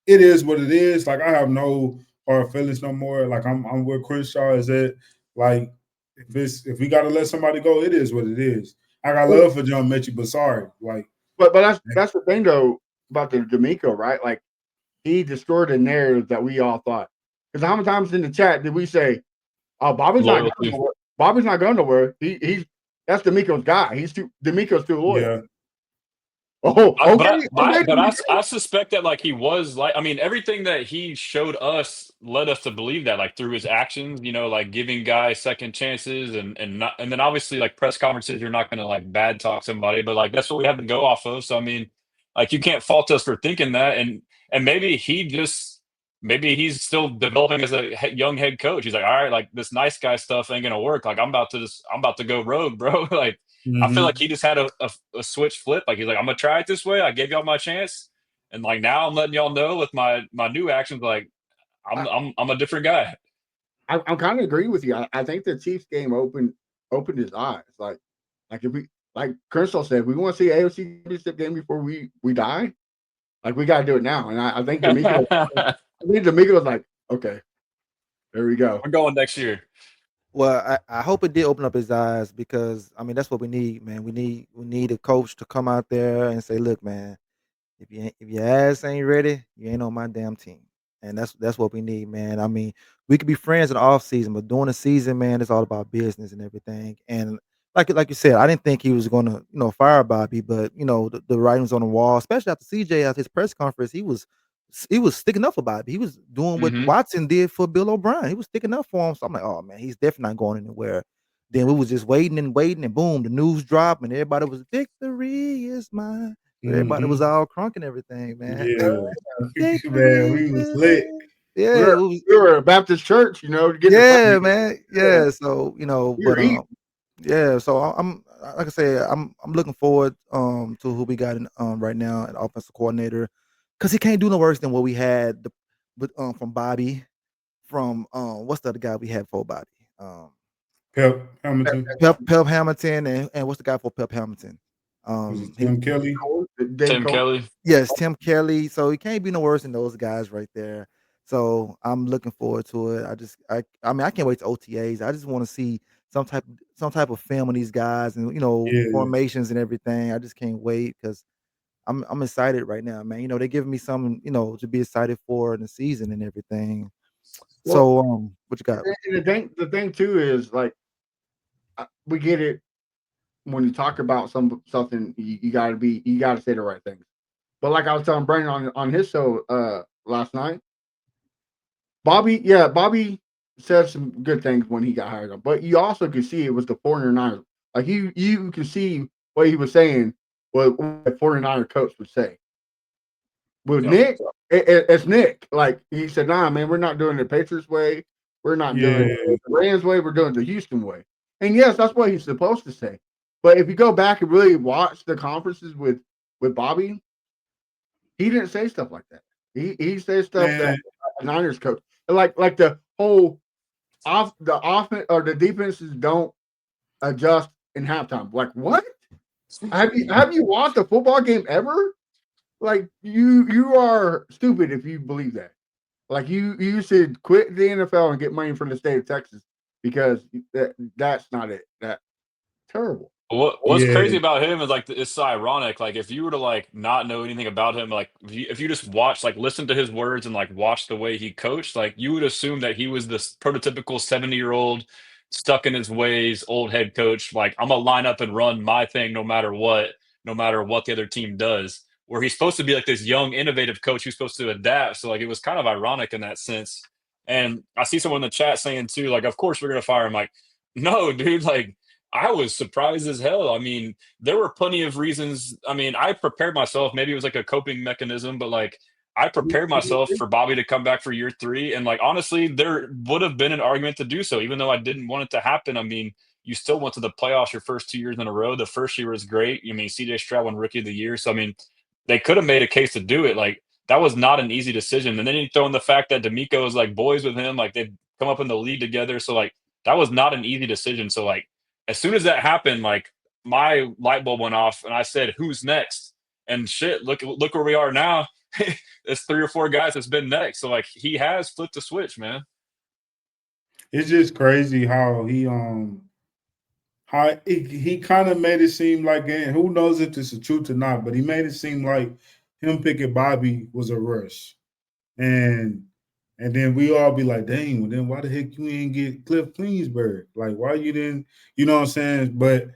it is what it is. Like I have no hard feelings no more. Like I'm where Crenshaw is at. Like if we gotta let somebody go, it is what it is. I got love for John Mechie, but sorry. Like but that's the thing though about the D'Amico, right? Like he destroyed the narrative that we all thought. Because how many times in the chat did we say, "Oh, Bobby's not going nowhere. Bobby's not going nowhere. He's that's D'Amico's guy. D'Amico's too loyal." Yeah. Oh, okay. But I suspect that like he was like, I mean, everything that he showed us led us to believe that, like through his actions, like giving guys second chances and not, and then obviously like press conferences, you're not going to like bad talk somebody, but like that's what we have to go off of. So I mean, like you can't fault us for thinking that, and maybe he's still developing as a young head coach. He's like, all right, like this nice guy stuff ain't gonna work. Like I'm about to go rogue, bro. Like I feel like he just had a switch flip. Like he's like, I'm gonna try it this way. I gave y'all my chance, and like now I'm letting y'all know with my new actions, like I'm a different guy. I'm kind of agreeing with you. I think the Chiefs game opened his eyes. Like if we like Crystal said, we want to see AFC Championship game before we die. Like we got to do it now. And I think D'Amico was like, okay, there we go. We're going next year. Well, I hope it did open up his eyes because I mean that's what we need, man. We need a coach to come out there and say, look, man, if your ass ain't ready, you ain't on my damn team. And that's what we need, man. I mean, we could be friends in the off season, but during the season, man, it's all about business and everything. And like you said, I didn't think he was gonna, fire Bobby, but the writings on the wall, especially after CJ at his press conference, he was sticking up for Bobby. He was doing what Watson did for Bill O'Brien. He was sticking up for him. So I'm like, oh man, he's definitely not going anywhere. Then we was just waiting, and boom, the news dropped, and everybody was victory is mine. Everybody was all crunk and everything, man. Yeah, man, we was lit. Yeah, we were a Baptist church, you know, to get yeah, man. Yeah. So, we were eating. yeah. So I'm like I said, I'm looking forward to who we got in right now at offensive coordinator, because he can't do no worse than what we had with from Bobby, from what's the other guy we had for Bobby? Pep Hamilton. Pep Hamilton, and what's the guy for Pep Hamilton? Was it He Tim Kelly? Dave Tim Cole. Kelly. Yes, Tim Kelly. So he can't be no worse than those guys right there. So I'm looking forward to it. I mean, I can't wait to OTAs. I just want to see some type of film on these guys, and Yeah. formations and everything. I just can't wait because I'm excited right now, man. They're giving me something, to be excited for in the season and everything. Well, So what you got? and the thing too is like we get it when you talk about something, you gotta say the right things. But like I was telling Brandon on his show last night, Bobby said some good things when he got hired on, but you also could see it was the 49ers. Like you can see what he was saying, what a 49er coach would say. With Yep. Nick, it's Nick. Like he said, nah, man, we're not doing it the Patriots way. We're not doing it the Rams way. We're doing it the Houston way. And yes, that's what he's supposed to say. But if you go back and really watch the conferences with Bobby, he didn't say stuff like that. He said stuff that a Niners coach, like the whole the offense or the defenses don't adjust in halftime. Like what? Have you watched a football game ever? Like you are stupid if you believe that. Like you should quit the NFL and get money from the state of Texas, because that's not it. That's terrible. What's crazy about him is like it's so ironic. Like if you were to like not know anything about him, like if you just watch, like listen to his words and like watch the way he coached, like you would assume that he was this prototypical 70-year-old stuck in his ways old head coach. Like I'm gonna line up and run my thing no matter what the other team does. Where he's supposed to be like this young, innovative coach who's supposed to adapt. So like it was kind of ironic in that sense. And I see someone in the chat saying too, like, of course we're gonna fire him. Like, no, dude, like I was surprised as hell. I mean, there were plenty of reasons. I mean, I prepared myself. Maybe it was like a coping mechanism, but like I prepared myself for Bobby to come back for year 3. And like honestly, there would have been an argument to do so, even though I didn't want it to happen. I mean, you still went to the playoffs your first 2 years in a row. The first year was great. I mean, CJ Stroud won Rookie of the Year. So I mean, they could have made a case to do it. Like that was not an easy decision. And then you throw in the fact that D'Amico is like boys with him, like they've come up in the league together. So like that was not an easy decision. So like as soon as that happened, like my light bulb went off and I said, who's next? And shit, look where we are now. It's 3 or 4 guys that's been next. So like he has flipped the switch, man. It's just crazy how he kind of made it seem like, and who knows if this is truth or not, but he made it seem like him picking Bobby was a rush. And then we all be like, dang, well then why the heck you ain't get Cliff Kingsbury? Like, why you didn't, you know what I'm saying? But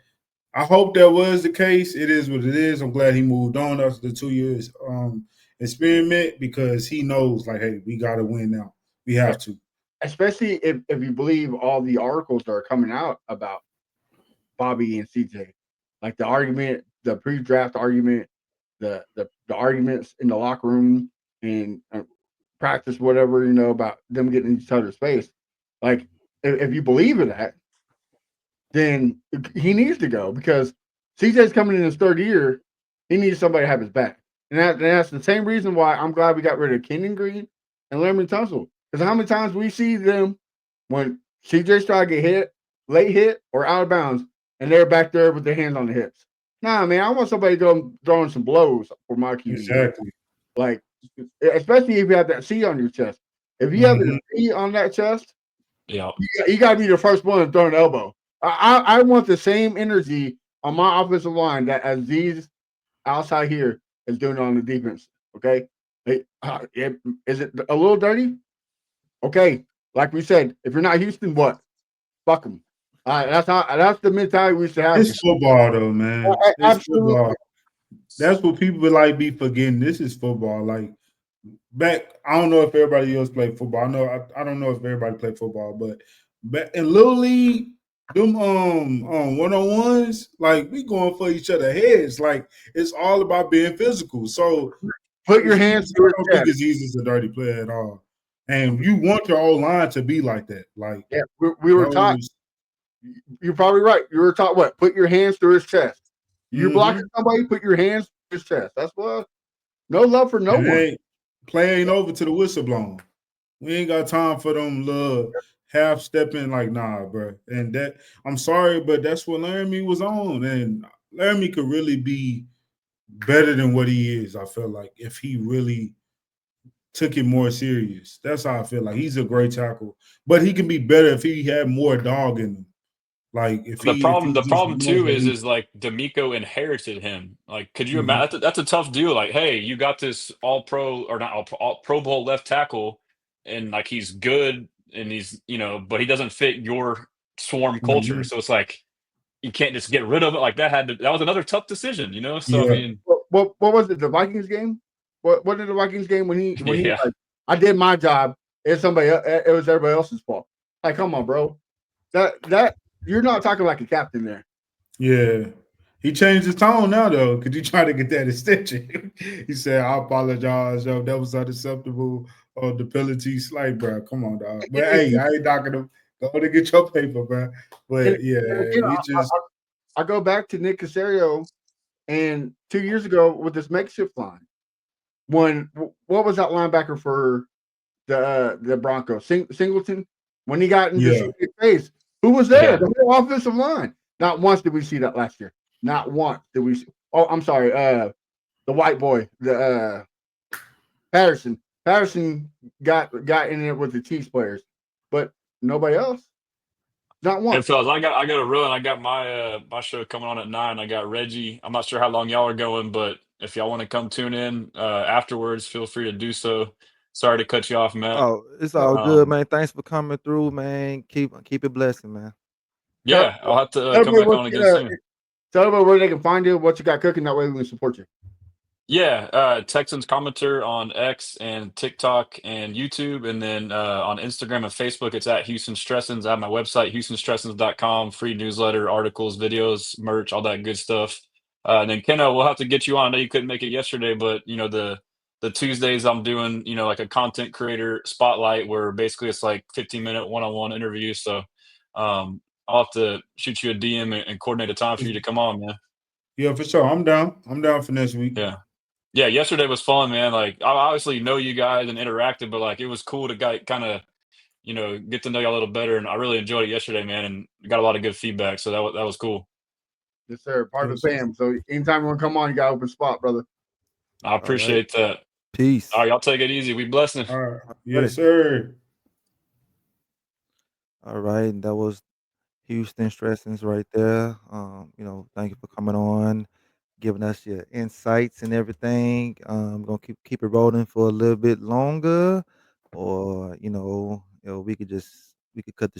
I hope that was the case. It is what it is. I'm glad he moved on after the 2 years experiment, because he knows, like, hey, we got to win now. We have to. Especially if you believe all the articles that are coming out about Bobby and CJ. Like the argument, the pre-draft argument, the arguments in the locker room and practice, whatever, about them getting in each other's face. Like, if you believe in that, then he needs to go, because CJ's coming in his 3rd year. He needs somebody to have his back. And that's the same reason why I'm glad we got rid of Kenyon Green and Larry Tunsil. Because how many times we see them when CJ's trying to get hit, late hit, or out of bounds, and they're back there with their hands on the hips. Nah, man, I want somebody throwing some blows for my QB. Exactly. Like, especially if you have that C on your chest. If you have a C on that chest, yeah, you got to be the first one to throw an elbow. I want the same energy on my offensive line that as these outside here is doing on the defense. Okay, is it a little dirty? Okay, like we said, if you're not Houston, what? Fuck them. That's the mentality we should have. It's football, though, man. Absolutely. Football. That's what people like be forgetting. This is football. Like back, I don't know if everybody else played football. I don't know if everybody played football, but back in Little League, them one-on-ones, like we going for each other heads. Like it's all about being physical. So put your hands. I don't think it's easy as a dirty player at all. And you want your old line to be like that. Like, Yeah, we were taught. You're probably right. You were taught what? Put your hands through his chest. You're blocking somebody, put your hands through his chest. That's what. No love for no one. Play ain't over to the whistle blown. We ain't got time for them little half stepping like, nah, bro. And that, I'm sorry, but that's what Laramie was on. And Laramie could really be better than what he is, I feel like, if he really took it more serious. That's how I feel like. He's a great tackle. But he can be better if he had more dog in him. Like if The problem just too knows is like D'Amico inherited him. Like, could you imagine? That's a tough deal. Like, hey, you got this all pro or not all Pro Bowl left tackle, and like he's good and he's but he doesn't fit your swarm culture. So it's like you can't just get rid of it like that. That was another tough decision. So I mean, what was it? The Vikings game? What did the Vikings game when he yeah. like, I did my job. It was everybody else's fault. Like, come on, bro. That you're not talking like a captain there. Yeah. He changed his tone now, though, because he tried to get that extension. He said, I apologize. Yo, that was unacceptable. Oh, the penalties. Like, bro, come on, dog. But, hey, I ain't knocking him. Go to get your paper, bro. But, I go back to Nick Caserio, and 2 years ago with this makeshift line. What was that linebacker for the Broncos? Singleton? When he got into his face, who was there? Yeah. The whole offensive line. Not once did we see that last year. Not once did we see. Oh, I'm sorry. The white boy, the Patterson. Patterson got in it with the Chiefs players, but nobody else. Not once. And fellas, I got to run. I got my my show coming on at 9. I got Reggie. I'm not sure how long y'all are going, but if y'all want to come tune in afterwards, feel free to do so. Sorry to cut you off, Matt. Oh, it's all good, man. Thanks for coming through, man. Keep it blessing, man. Yeah, I'll have to come back on again soon. Tell everybody where they can find you, what you got cooking. That way we can support you. Yeah, Texans commenter on X and TikTok and YouTube, and then on Instagram and Facebook, it's at Houston Stressins. I have my website, HoustonStressins.com, free newsletter, articles, videos, merch, all that good stuff. And then Kenna, we'll have to get you on. I know you couldn't make it yesterday, but the Tuesdays I'm doing like a content creator spotlight where basically it's like 15-minute one-on-one interviews. So I'll have to shoot you a DM and coordinate a time for you to come on, man. Yeah, for sure. I'm down. I'm down for next week. Yeah, yesterday was fun, man. Like, I obviously know you guys and interacted, but like it was cool to kind of, get to know you a little better. And I really enjoyed it yesterday, man, and got a lot of good feedback. So that was cool. Yes, sir. Part of the fam. So anytime you want to come on, you got open spot, brother. I appreciate that. Peace. All right, y'all take it easy. We blessing. All right. Yes, sir. All right, that was Houston Stressins right there. Thank you for coming on, giving us your insights and everything. Gonna keep it rolling for a little bit longer, or we could cut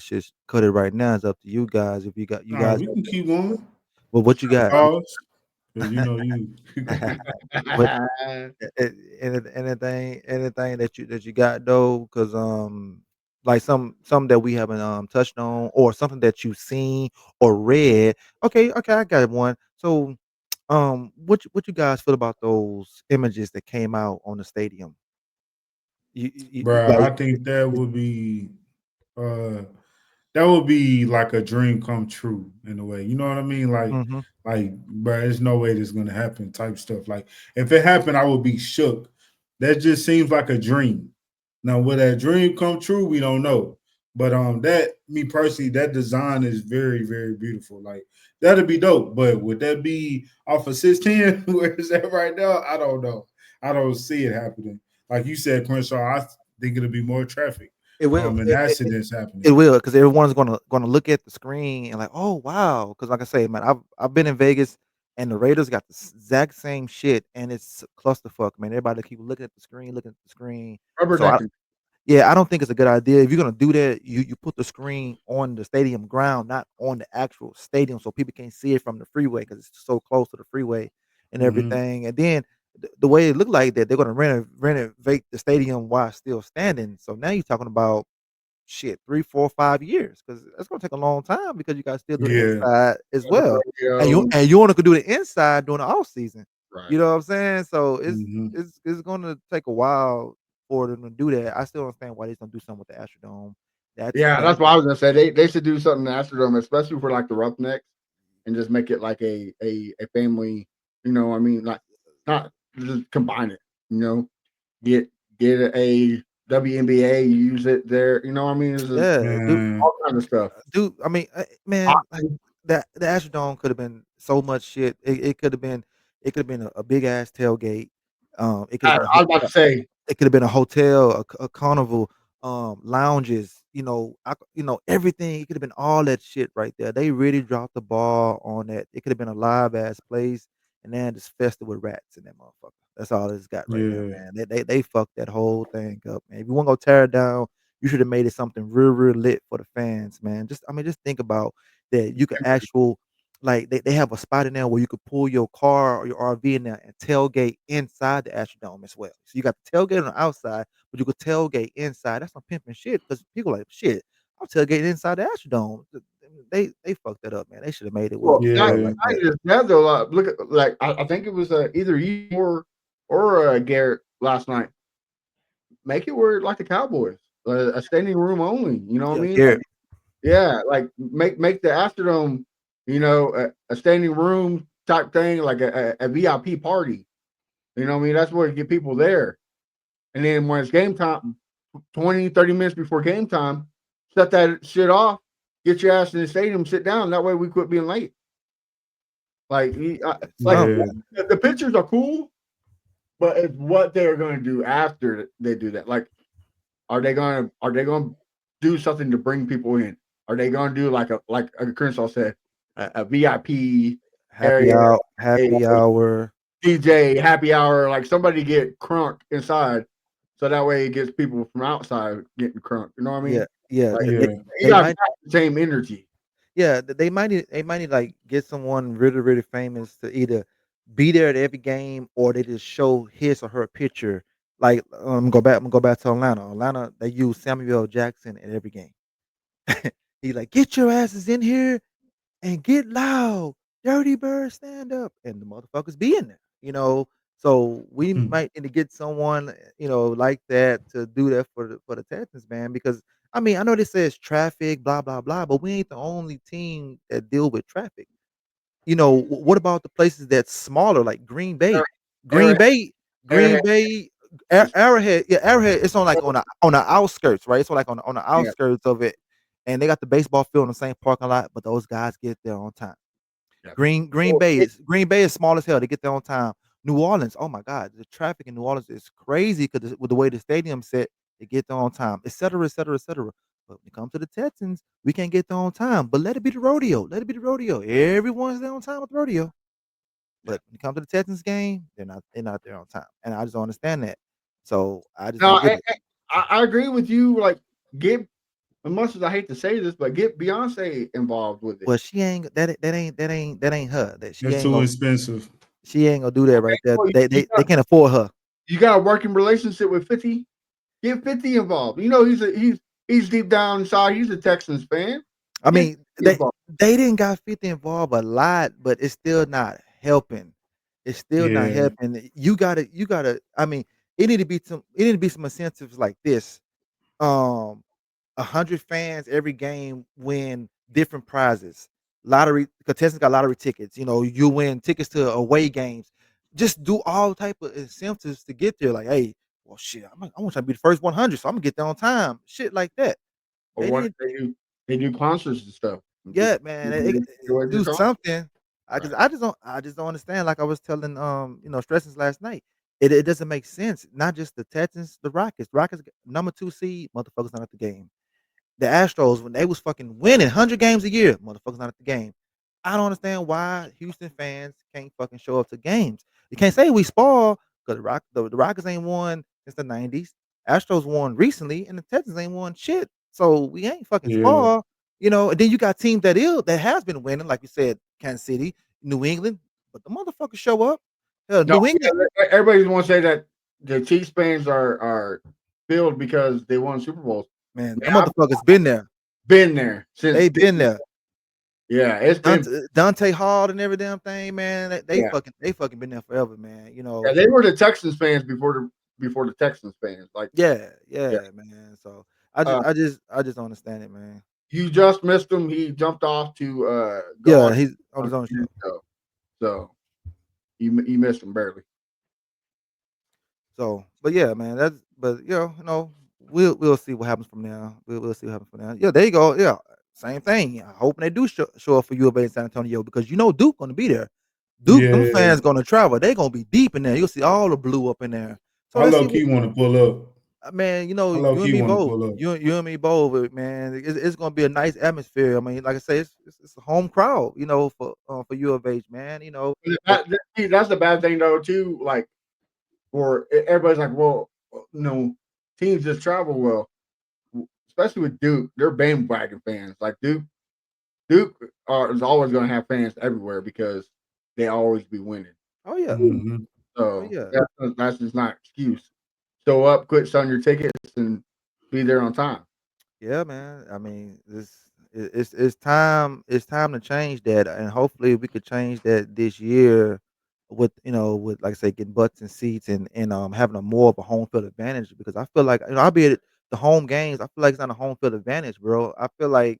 it right now. It's up to you guys. If you guys, we can keep going. Well, what you got? You. Anything that you got though, because like some that we haven't touched on, or something that you've seen or read. Okay, I got one. So, what you guys feel about those images that came out on the stadium? Bro, I think that would be like a dream come true in a way. You know what I mean? Like, bro, there's no way this is gonna happen type stuff. Like, if it happened, I would be shook. That just seems like a dream. Now, will that dream come true? We don't know. But me personally, that design is very, very beautiful. Like, that'd be dope. But would that be off of 610 where is that right now? I don't know. I don't see it happening. Like you said, Crenshaw, I think it'll be more traffic. It will. And accidents happening. It will, because everyone's gonna look at the screen and like, oh wow, because like I say, man, I've been in Vegas and the Raiders got the exact same shit, and it's clusterfuck, man. Everybody keep looking at the screen. I don't think it's a good idea. If you're gonna do that, you put the screen on the stadium ground, not on the actual stadium, so people can't see it from the freeway because it's so close to the freeway and everything. And then the way it looked like that, they're gonna renovate the stadium while still standing. So now you're talking about 3, 4, 5 years, because that's gonna take a long time, because you guys still do the inside as well. And you only could do the inside during the off season. Right. You know what I'm saying? So it's gonna take a while for them to do that. I still don't understand why they don't do something with the Astrodome. That's Yeah, that's what I was gonna say. They should do something in the Astrodome, especially for like the Roughnecks, and just make it like a family. You know, I mean, like not just combine it. You know, get a WNBA, use it there. You know, what I mean, it's just yeah, dude. Man, all kind of stuff. Dude, I mean, man, like the Astrodome could have been so much shit. It could have been a big ass tailgate. It could have been a I was about to say, it could have been a hotel, a carnival, lounges. Everything. It could have been all that shit right there. They really dropped the ball on that. It could have been a live ass place, and then just festive with rats in that motherfucker. That's all it's got right now, yeah, man. They fucked that whole thing up, man. If you want to go tear it down, you should have made it something real lit for the fans, man. Just think about that. You could like they have a spot in there where you could pull your car or your RV in there and tailgate inside the Astrodome as well. So you got the tailgate on the outside, but you could tailgate inside. That's some pimping shit because people are like shit. I'm tailgating inside the Astrodome. They fucked that up, man. They should have made it well, work yeah. like that. not just that though. Look at like I think it was either you or Garrett last night. Make it where like the Cowboys, a standing room only. You know what I Yeah, mean? Garrett. Yeah, like make the Astrodome, a standing room type thing, like a VIP party. You know what I mean? That's where you get people there. And then when it's game time, 20, 30 minutes before game time, shut that shit off, get your ass in the stadium, sit down. That way we quit being late. Like, Something. the pictures are cool, but it's what they're going to do after they do that. Like, are they going to do something to bring people in? Are they going to do like Crenshaw said, a VIP Happy area, hour, a happy hour. DJ happy hour, like somebody get crunk inside, so that way it gets people from outside getting crunk. You know what I Yeah, mean? yeah. Like Yeah. you They got might the same energy. Yeah, they might need like get someone really famous to either be there at every game or they just show his or her picture. Like I'm gonna go back to Atlanta. Atlanta, they use Samuel L. Jackson at every game. He's like, get your asses in here and get loud. Dirty Bird, stand up. And the motherfuckers be in there, So we Hmm. might need to get someone, like that to do that for the Texans, man. Because I mean, I know this says traffic, blah, blah, blah, but we ain't the only team that deal with traffic. What about the places that's smaller, like Green Bay? Green Arrowhead, Bay, Green Arrowhead Bay, is Arrowhead, yeah, Arrowhead. It's on the outskirts, right? It's like on the yeah, outskirts of it, and they got the baseball field in the same parking lot, but those guys get there on time. yeah. Green Well, Bay is small as hell. They get there on time. New Orleans, oh my God, the traffic in New Orleans is crazy because with the way the stadium's set, they get there on time, et cetera, et cetera, et cetera. But when it comes to the Texans, we can't get there on time. But let it be the rodeo. Let it be the rodeo. Everyone's there on time with the rodeo. yeah. But when it comes to the Texans game, they're not there on time. And I just don't understand that. So I just No, don't get it. I agree with you. Like, get as much as I hate to say this, but get Beyonce involved with it. Well, she ain't that ain't her. That That's too expensive. she ain't gonna do that right there. Well, They they, they can't afford her. you got a working relationship with 50. Get 50 involved. You know he's deep down inside. He's a Texans fan. I Get mean, 50 involved. they didn't got 50 involved a lot, but it's still not helping. It's still not Yeah. helping. You gotta. I mean, it need to be some incentives like this. Um, 100 fans every game win different prizes. Lottery contestants got lottery tickets. You win tickets to away games. Just do all type of incentives to get there. Like, hey, well, shit, I want you to be the first 100, so I'm gonna get there on time. Shit like that. Or They what need they do concerts and stuff. Yeah, man, Enjoy your do concert. something. I 'cause Right. I just don't understand. Like I was telling Stressings last night. It doesn't make sense. Not just the Texans, the Rockets. Rockets number 2 seed, motherfuckers not at the game. The Astros, when they was fucking winning 100 games a year, motherfuckers not at the game. I don't understand why Houston fans can't fucking show up to games. You can't say we spoil because the Rockets ain't won since the 90s. Astros won recently, and the Texans ain't won shit. So we ain't fucking Yeah. spoiled. And then you got teams that has been winning, like you said, Kansas City, New England, but the motherfuckers show up. Hell, No, New England, everybody want to say that the Chiefs fans are filled because they won Super Bowls. man, the Man, I've motherfuckers been there. been there since They been there. yeah, it's been Dante Hall and every damn thing, man. They yeah. fucking they fucking been there forever, man. Yeah, they were the Texans fans before before the Texans fans. Like, Yeah, yeah, yeah, man. So I just uh, I just I just don't understand it, man. you just missed him. He jumped off to go Yeah, he's on on his own his show. show, so you missed him barely. So, but yeah, man, that's but we'll see what happens from now. We'll see what happens from now. Yeah, there you go. Yeah, same thing. I hoping they do show up for U of A in San Antonio because Duke gonna be there. Duke, them Yeah, fans gonna travel. They gonna be deep in there. You'll see all the blue up in there. So I let's low see key what want to pull up. man. I low You and key me want to both. pull up. You and me both, man. It's gonna be a nice atmosphere. I mean, like I say, it's a home crowd. For U of H, man. But See, that's the bad thing though too. Like, for everybody's like, well, teams just travel well, especially with Duke. They're bandwagon fans. Like Duke is always going to have fans everywhere because they always be winning. oh yeah, Hmm. oh So yeah. that's just not an excuse. Show up, quit selling your tickets, and be there on time. Yeah, man. I mean, it's time. It's time to change that, and hopefully we could change that this year with like I say, getting butts and seats and having a more of a home field advantage. Because I feel like I'll be at the home games. I feel like it's not a home field advantage, bro. I feel like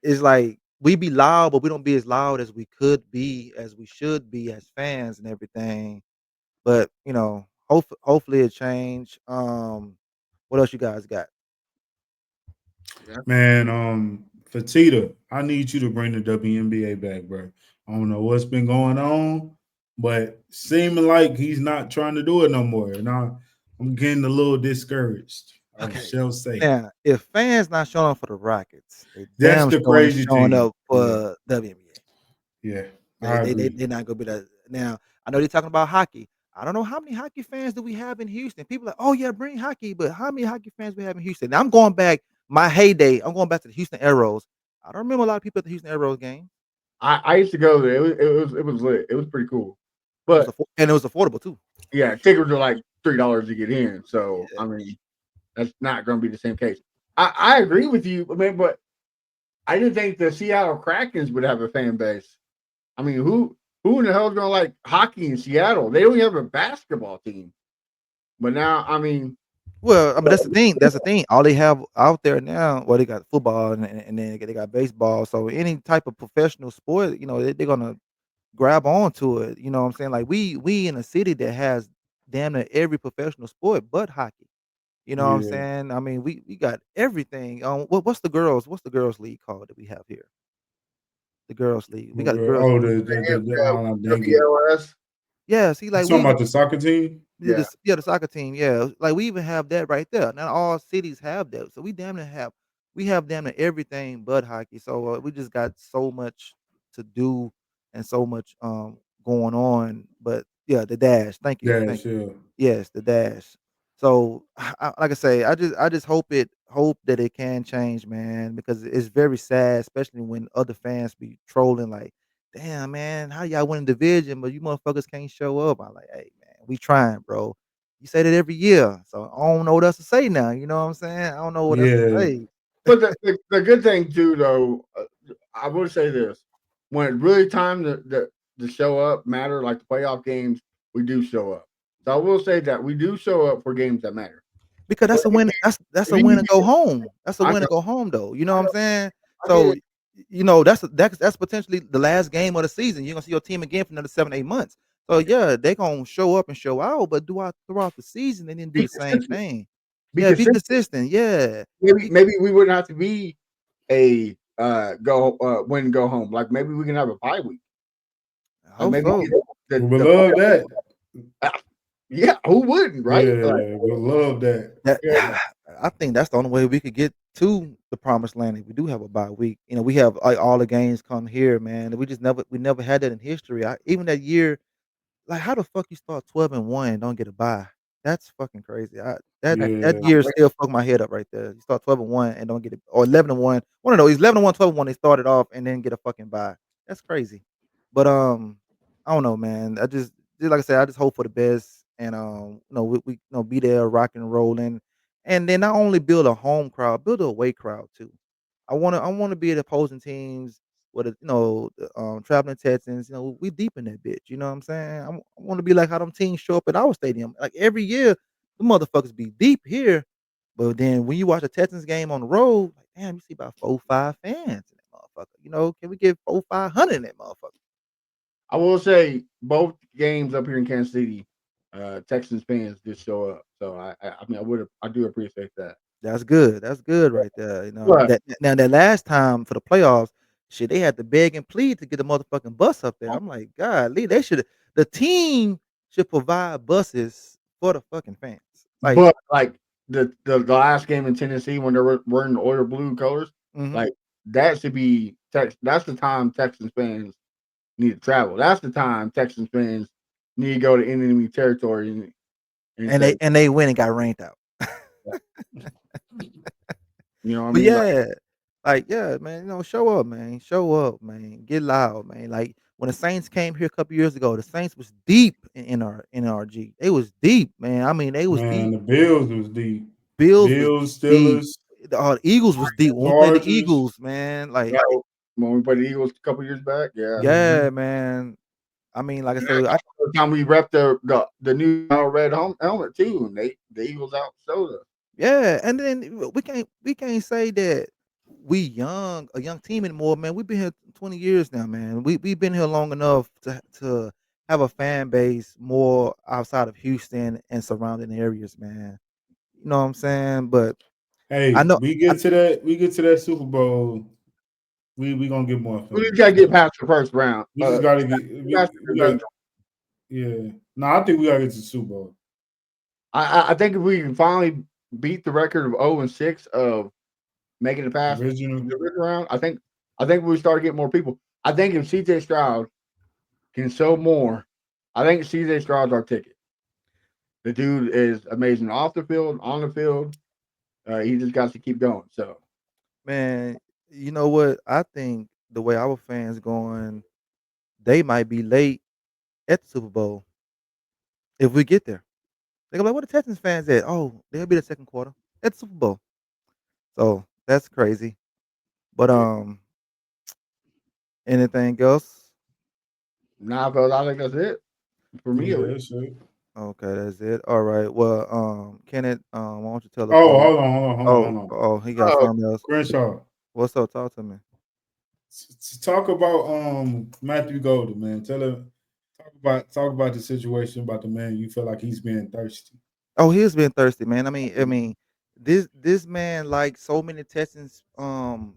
it's like we be loud, but we don't be as loud as we could be, as we should be as fans and everything. But hopefully it change. What else you guys got? Yeah. Man, Fatita, I need you to bring the WNBA back, bro. I don't know what's been going on, but seeming like he's not trying to do it no more. And I'm getting a little discouraged. I Okay. shall say. Now, if fans not showing up for the Rockets, they That's damn the sure ain't crazy showing thing. up Yeah, for WNBA. yeah. They I they they agree. they're not gonna be that. Now, I know they're talking about hockey. I don't know how many hockey fans do we have in Houston. People are like, oh yeah, bring hockey, but how many hockey fans we have in Houston? Now I'm going back my heyday. I'm going back to the Houston Aeros. I don't remember a lot of people at the Houston Aeros game. I used to go there. It was lit. It was pretty cool. But And it was affordable too. yeah, tickets are like $3 to get in. So Yeah. I mean, that's not going to be the same case. I agree with you, but I didn't think the Seattle Krakens would have a fan base. I mean, who in the hell is going to like hockey in Seattle? They don't even have a basketball team. But now, I mean, Well, I mean that's the thing. That's the thing. All they have out there now, well, they got football and then they got baseball. So any type of professional sport, they're gonna grab on to it, you know what I'm saying? Like, we in a city that has damn near every professional sport but hockey, you know what I'm Yeah. saying? I mean, we got everything. What's the girls league called that we have here? The girls league. We got a girls Oh, league. dang it. WLS, Yeah, see, You like, we talking even about the soccer team? yeah. the soccer team, yeah, like, we even have that right there. Not all cities have that, so we have damn near everything but hockey, so, we just got so much to do and so much, going on, but yeah, the dash, thank Yes, you. yeah. Yes, the dash. So, like I say, I just hope that it can change, man, because it's very sad, especially when other fans be trolling like, "Damn, man, how y'all win the division, but you motherfuckers can't show up?" I'm like, "Hey, man, we trying, bro. You say that every year, so I don't know what else to say now, you know what I'm saying? I don't know what else to Yeah. say." But the good thing too, though, I will say this: when it really time to show up matter, like the playoff games, we do show up. So I will say that we do show up for games that matter. Because But that's if a you win need to go home. That's a I win to know, go home though, you know I what I'm know, saying? I get So, it. that's potentially the last game of the season. You're gonna see your team again for another 7, 8 months. So yeah, they gonna show up and show out, but throughout the season, they didn't do Be the same consistent. thing. Be Yeah, be consistent. consistent. Yeah. Be Maybe we wouldn't have to be a go win go home. Like maybe we can have a bye week. I Like hope maybe so. We would the love that. yeah, who wouldn't, right? Like Yeah, we love that. That yeah, I think that's the only way we could get to the promised land if we do have a bye week. We have, like, all the games come here, man. We never had that in history. Even that year. Like, how the fuck you start 12-1 and don't get a bye? That's fucking crazy. That Yeah. year still fucked my head up right there. You start 12-1 and don't get it, or 11-1. One of those, 11-1, 12-1, they started off and then get a fucking bye. That's crazy. But, I don't know, man. Just like I said, I just hope for the best and, we be there rocking and rolling, and then not only build a home crowd, build a away crowd too. I wanna be at opposing teams with the traveling Texans. We deep in that bitch. You know what I'm saying? I wanna be like how them teams show up at our stadium. Like every year, the motherfuckers be deep here. But then when you watch a Texans game on the road, like, damn, you see about 4, 5 fans in that motherfucker. You know, can we get 4, 500 in that motherfucker? I will say both games up here in Kansas City, Texans fans did show up. So I mean, I do appreciate that. That's good. That's good right there. You know But that last time for the playoffs, shit, they had to beg and plead to get the motherfucking bus up there. I'm like, golly, the team should provide buses for the fucking fans. Like, like the last game in Tennessee when they were wearing the Oil Blue colors, mhm. like that should be that's the time Texans fans need to travel. That's the time Texans fans need to go to enemy territory and say, and they went and got ranked out. you know what I But mean? yeah, man, you know, show up, man, get loud, man. Like when the Saints came here a couple years ago, the Saints was deep in our NRG. They was deep, man. I mean, they was Man, deep. the Bills was deep. Bills was Bills, deep. Steelers, The Eagles was deep. When we played the Chargers. Eagles, man, like, Right. When we played the Eagles a couple years back, yeah. yeah, man. I mean, like I said, The time we repped the new red helmet too, and the Eagles outshowed us. yeah, and then we can't say that a young team anymore, man. We've been here 20 years now, man. We've been here long enough to have a fan base more outside of Houston and surrounding areas, man. You know what I'm saying? But I Hey, know, we get to that Super Bowl. We gonna get more We just fans. gotta get past the first round. We just gotta get Past the we got division. yeah. No, I think we gotta get to the Super Bowl. I think if we can finally beat the record of 0-6 of making it past the Original. division round, I think we start getting more people. I think if CJ Stroud can show more, I think CJ Stroud's our ticket. The dude is amazing off the field, on the field. He just got to keep going. So man, you know what? I think the way our fans going, they might be late at the Super Bowl if we get there. They go like, "Where the Texans fans at?" Oh, they'll be the second quarter at the Super Bowl. So that's crazy. But yeah. anything else? Nah, fellas, I think that's it for me. At Yeah, least. that's it. Okay, that's it. All right. Well, Kenneth, why don't you tell the Oh, folks? hold on. He got Oh, something else. Crenshaw. What's up? Talk to me. To talk about Matthew Golden, man. Tell him talk about the situation about the man. You feel like he's being thirsty. Oh, he's been thirsty, man. I mean, this man like so many Texans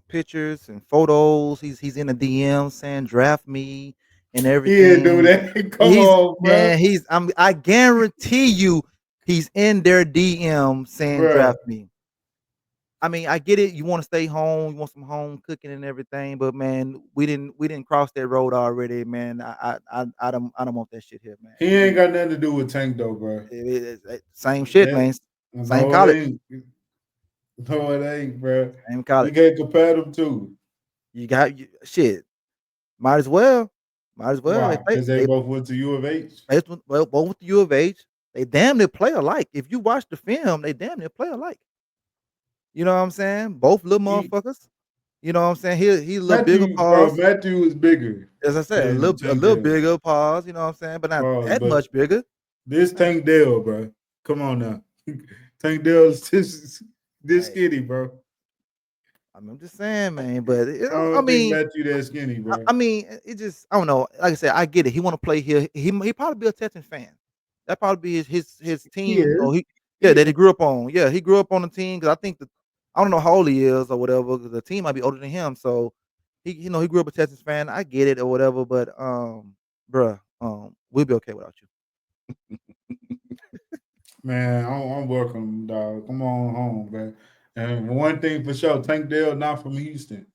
pictures and photos. He's in the DM saying draft me and He didn't do everything. that. Come on, bro. I guarantee you he's in their DM saying Bro. draft me. I mean, I get it. You want to stay home, you want some home cooking and everything, but man, we didn't cross that road already, man. I don't want that shit here, man. He ain't got nothing to do with Tank though, bro. Same shit, man. Same No, it college, ain't. No, it ain't, bro. same You college. can't compare them two. Shit. Might as well. Why? Because they They both went to U of H. both with the U of H. They damn near play alike. If you watch the film, they damn near play alike. You know what I'm saying? Both little He, motherfuckers. You know what I'm saying? He a little bigger pause. Matthew is bigger As I said, a than Tank little Dell. bigger pause. You know what I'm saying? But not Pause, that but much bigger. this Tank Dell, bro. Come on now. Tank Dell is this Hey, skinny, bro. I'm just saying, man. But I don't think Matthew that skinny, bro. I mean, it just I don't know. Like I said, I get it. He want to play here. He probably be a Texans fan. That probably be his he team. is. That he grew up on. Yeah, he grew up on the team because I think I don't know how old he is or whatever. Because the team might be older than him. So he grew up a Texans fan. I get it or whatever. But bruh, we'll be okay without you. Man, I'm welcome, dog. Come on home, man. And one thing for sure, Tank Dell not from Houston.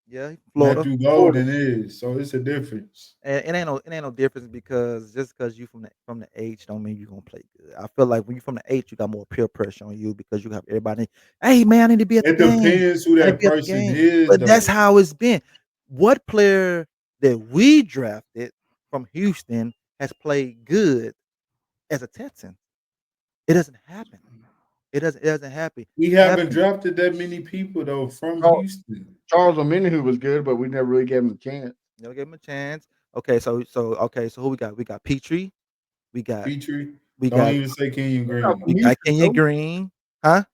Yeah, Florida. Matthew Golden is, so it's a difference. And it ain't no difference because just because you from the H don't mean you gonna play good. I feel like when you from the H, you got more peer pressure on you because you have everybody. Hey man, I need to be at the It game. depends who I need to that be at the person game. is, But that's though. how it's been. What player that we drafted from Houston has played good as a Texan? It doesn't happen. It doesn't happen. We haven't drafted that many people though from Houston. Charles Omenihu was good, but we never really gave him a chance. Never give him a chance. Okay, so who we got? We got Petrie. We got Petrie. We Don't got even say Kenyon He's not Green. from we got Houston, Kenyon though. Green. Huh?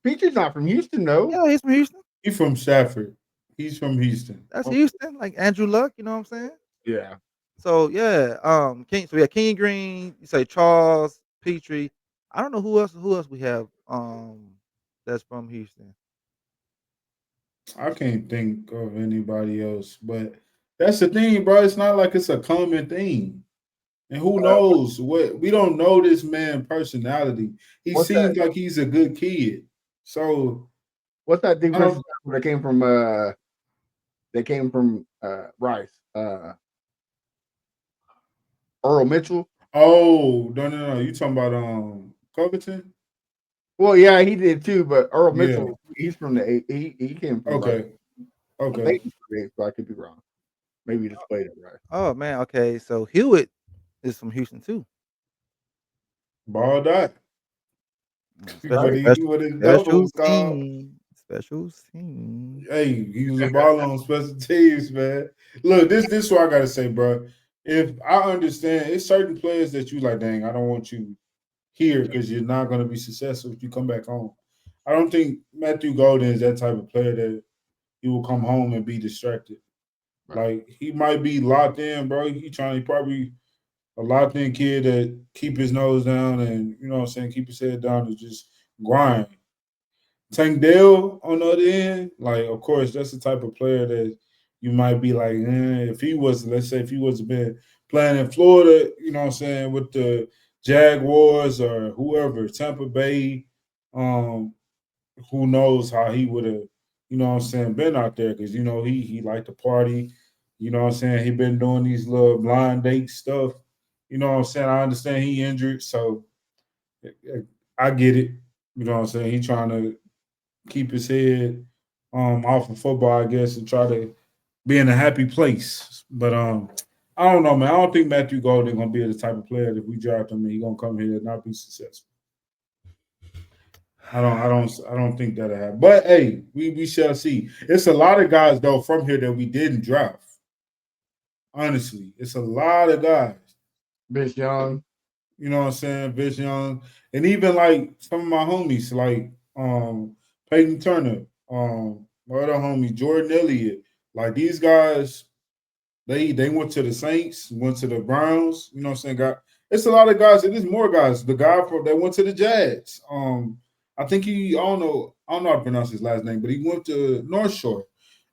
Peachy's not from Houston, no. Yeah, he's from Houston. He's from Stafford. He's from Houston. That's Oh, Houston, like Andrew Luck, you know what I'm saying? yeah. So yeah, so we have Kenyon Green, you say Charles, Petrie. I don't know who else we have that's from Houston. I can't think of anybody else, but that's the thing, bro. It's not like it's a common thing. And who knows what we don't know this man's personality. He What's that? seems like he's a good kid. So What's that I defensive don't tackle that came from Rice? Earl Mitchell. no. You talking about Covington? Well, yeah, he did too, but Earl Yeah. Mitchell, he's from the he came from Okay. I Okay. think he's from the so I could be wrong. Maybe he just played it right. Oh man, okay. So Hewitt is from Houston too. Ball dot. Special, What special, what his number special was called. team. Special team. Hey, he was a baller on special teams, man. Look, this what I gotta say, bro. If I understand, it's certain players that you like, dang, I don't want you here because you're not gonna be successful if you come back home. I don't think Matthew Golden is that type of player that he will come home and be distracted. Right. Like he might be locked in, bro. He probably a locked in kid that keep his nose down and you know what I'm saying, keep his head down and just grind. Tank Dell on the other end, like of course that's the type of player that you might be like, if he was, let's say if he was been playing in Florida, you know what I'm saying, with the Jaguars or whoever, Tampa Bay, who knows how he would have, you know what I'm saying, been out there because you know he liked to party, you know what I'm saying, he been doing these little blind date stuff, you know what I'm saying. I understand he injured, so I get it, you know what I'm saying. He trying to keep his head off of football, I guess, and try to be in a happy place. But I don't know, man. I don't think Matthew Golden gonna be the type of player that if we draft him and he gonna come here and not be successful. I don't think that'll happen. But hey, we shall see. It's a lot of guys though from here that we didn't draft. Honestly, it's a lot of guys. Vince Young. You know what I'm saying? Vince Young. And even like some of my homies, like Peyton Turner, my other homie, Jordan Elliott. Like these guys, they went to the Saints, went to the Browns, you know what I'm saying? It's a lot of guys, it is more guys. The guy that went to the Jags. I think I don't know how to pronounce his last name, but he went to North Shore.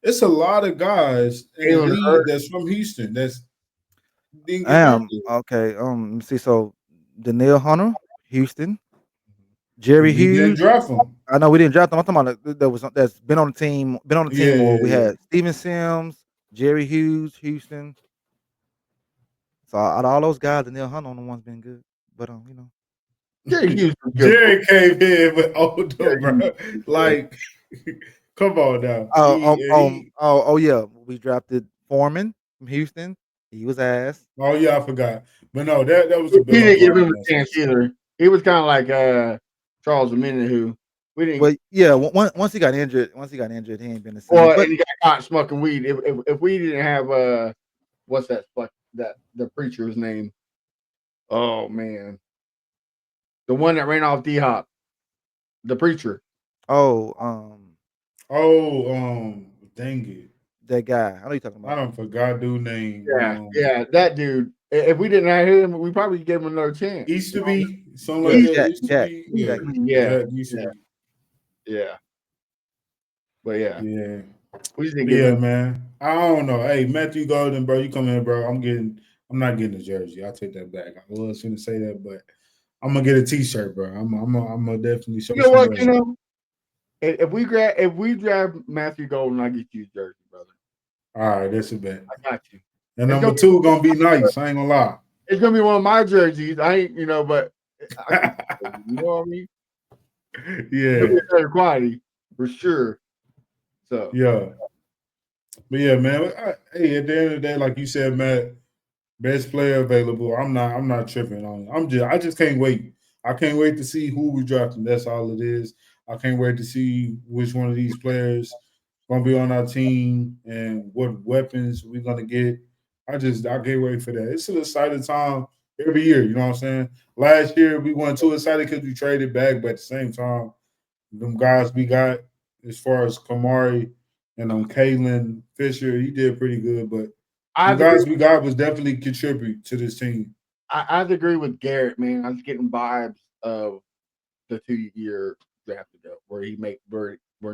It's a lot of guys in the Jalen league Hurts. that's from Houston that's didn't get drafted. Okay. Let me see. So Danielle Hunter, Houston. Jerry We didn't Hughes. draft him. I know we didn't draft him. I'm talking about that's been on the team, or we Yeah. had Steven Sims, Jerry Hughes, Houston. So out of all those guys, Danielle Hunter on the one's been good. But you know. Jerry Hughes was good. Jerry came in with older, Jerry bro. Hughes was good. Like, come on now. Oh yeah, we drafted Foreman from Houston. He was ass. Oh yeah, I forgot. But no, that was a We bit didn't give on him a chance either. He was kind of like Charles Minute, who we didn't. But yeah, once he got injured, he ain't been the same. Well, But and he got caught smoking weed. If we didn't have what's that the preacher's name? Oh man, the one that ran off D Hop, the preacher. dang it. That guy. I know you're talking I about. don't forgot dude name. Yeah, that dude. If we didn't have him, we probably gave him another chance. Used to be something like that. Used to be Yeah. Jack used to be. Yeah. But yeah, Yeah. we just didn't get him. Man. I don't know. Hey, Matthew Golden, bro, you come in, bro. I'm not getting a jersey. I'll take that back. I was gonna say that, but I'm gonna get a T-shirt, bro. I'm gonna definitely show You know what? some If we draft Matthew Golden, I get you a jersey, brother. All right, that's a bet. I got you. And number 2 gonna be nice. I ain't gonna lie. It's gonna be one of my jerseys. I ain't, but you know what I mean? Yeah. Better quality for sure. So yeah. But yeah, man. Hey, at the end of the day, like you said, Matt, best player available. I'm not tripping on it. I just can't wait. I can't wait to see who we drafting. That's all it is. I can't wait to see which one of these players gonna be on our team and what weapons we're gonna get. I can't wait for that. It's an exciting time every year. You know what I'm saying? Last year we weren't too excited because we traded back, but at the same time, them guys we got as far as Kamari and Kalen Fisher, he did pretty good. But the guys we got was definitely contribute to this team. I'd agree with Garrett, man. I was getting vibes of the 2-year draft ago where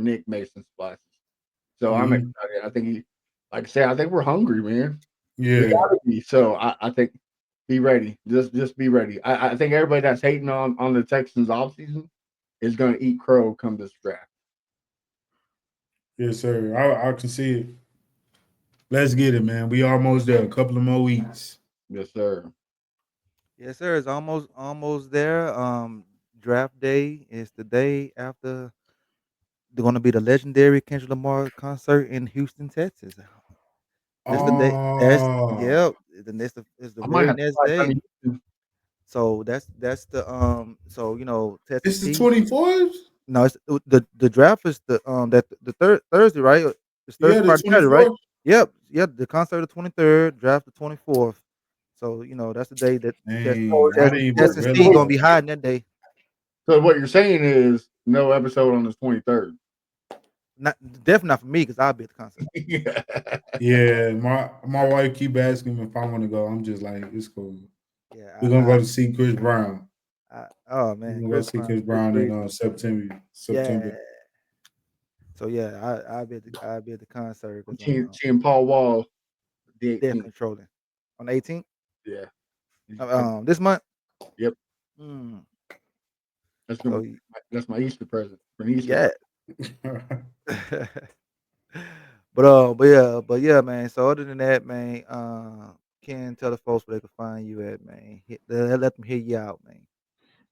Nick made some splashes. So I'm excited. I think like I said, I think we're hungry, man. Yeah. We gotta be. So I think be ready. Just be ready. I think everybody that's hating on the Texans offseason is gonna eat crow come this draft. Yes, sir. I can see it. Let's get it, man. We almost there. A couple of more weeks. Yes, sir. Yes, sir. It's almost there. Draft day is the day after they're gonna be the legendary Kendrick Lamar concert in Houston, Texas. That's the day. That's Oh, The next is the I might very have to next fly day. down to So that's the So Texas it's the T. 24th? No, it's the draft is the third Thursday, right? It's Yeah, Thursday, the Friday, Saturday, right? 24th. Yep. The concert the 23rd, draft the 24th. So that's the day that Dang, I didn't even Justin Steve gonna be realize. hiding that day. So what you're saying is no episode on the 23rd. Definitely not for me because I'll be at the concert. Yeah, my wife keep asking me if I want to go. I'm just like, it's cool. Yeah, We're gonna go to see Chris Brown. Oh We're man, gonna go see Chris Brown in September. Yeah. So yeah, I'll be at the concert because Seeing Paul Wall the they're 18th. controlling on the 18th. Yeah. This month. Yep. Mm. That's my Easter present for Easter. Yeah. But yeah, man. So other than that, man, Ken, tell the folks where they can find you at, man. Let them hear you out, man.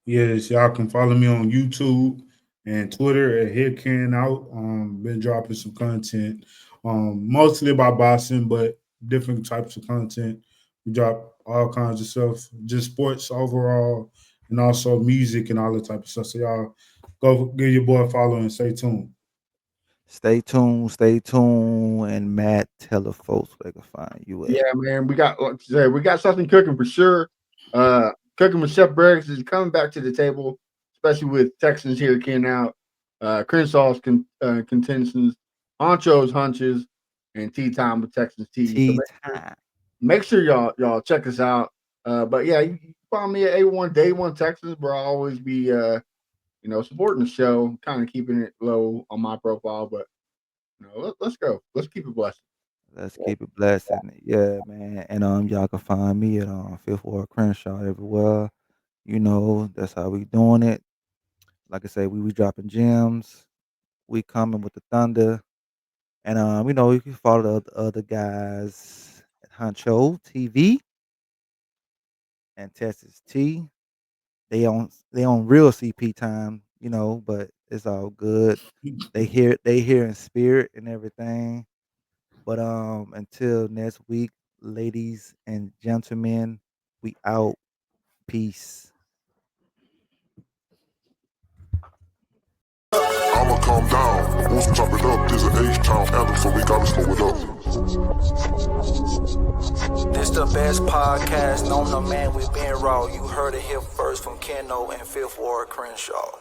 Yes, y'all can follow me on YouTube and Twitter at HeadCanOut. Been dropping some content, mostly about boxing, but different types of content. We drop all kinds of stuff, just sports overall, and also music and all that type of stuff. So y'all go give your boy a follow and stay tuned. Stay tuned, and Matt, tell the folks where they can find you at. Yeah, man, we got something cooking for sure. Cooking with Chef Briggs is coming back to the table, especially with Texans here again out. Crenshaw's contentions, Honcho's hunches, and tea time with Texans tea. So make sure y'all check us out. But yeah, you can find me at A1 Day One Texans, where I'll always be supporting the show, kind of keeping it low on my profile, but let's go. Let's keep it blessed. Let's keep it blessing. Yeah, man. And y'all can find me at Fifth Ward Crenshaw everywhere. That's how we doing it. Like I say, we dropping gems. We coming with the thunder. And you can follow the other guys at Honcho TV and Texas T. They on real CP time, but it's all good. They hear in spirit and everything. But until next week, ladies and gentlemen, we out. Peace. I'ma calm down, won't chop it up. There's an H-Town anthem, so we gotta slow it up. This the best podcast known to man. We been raw. You heard it here first from Keno and Fifth Ward Crenshaw.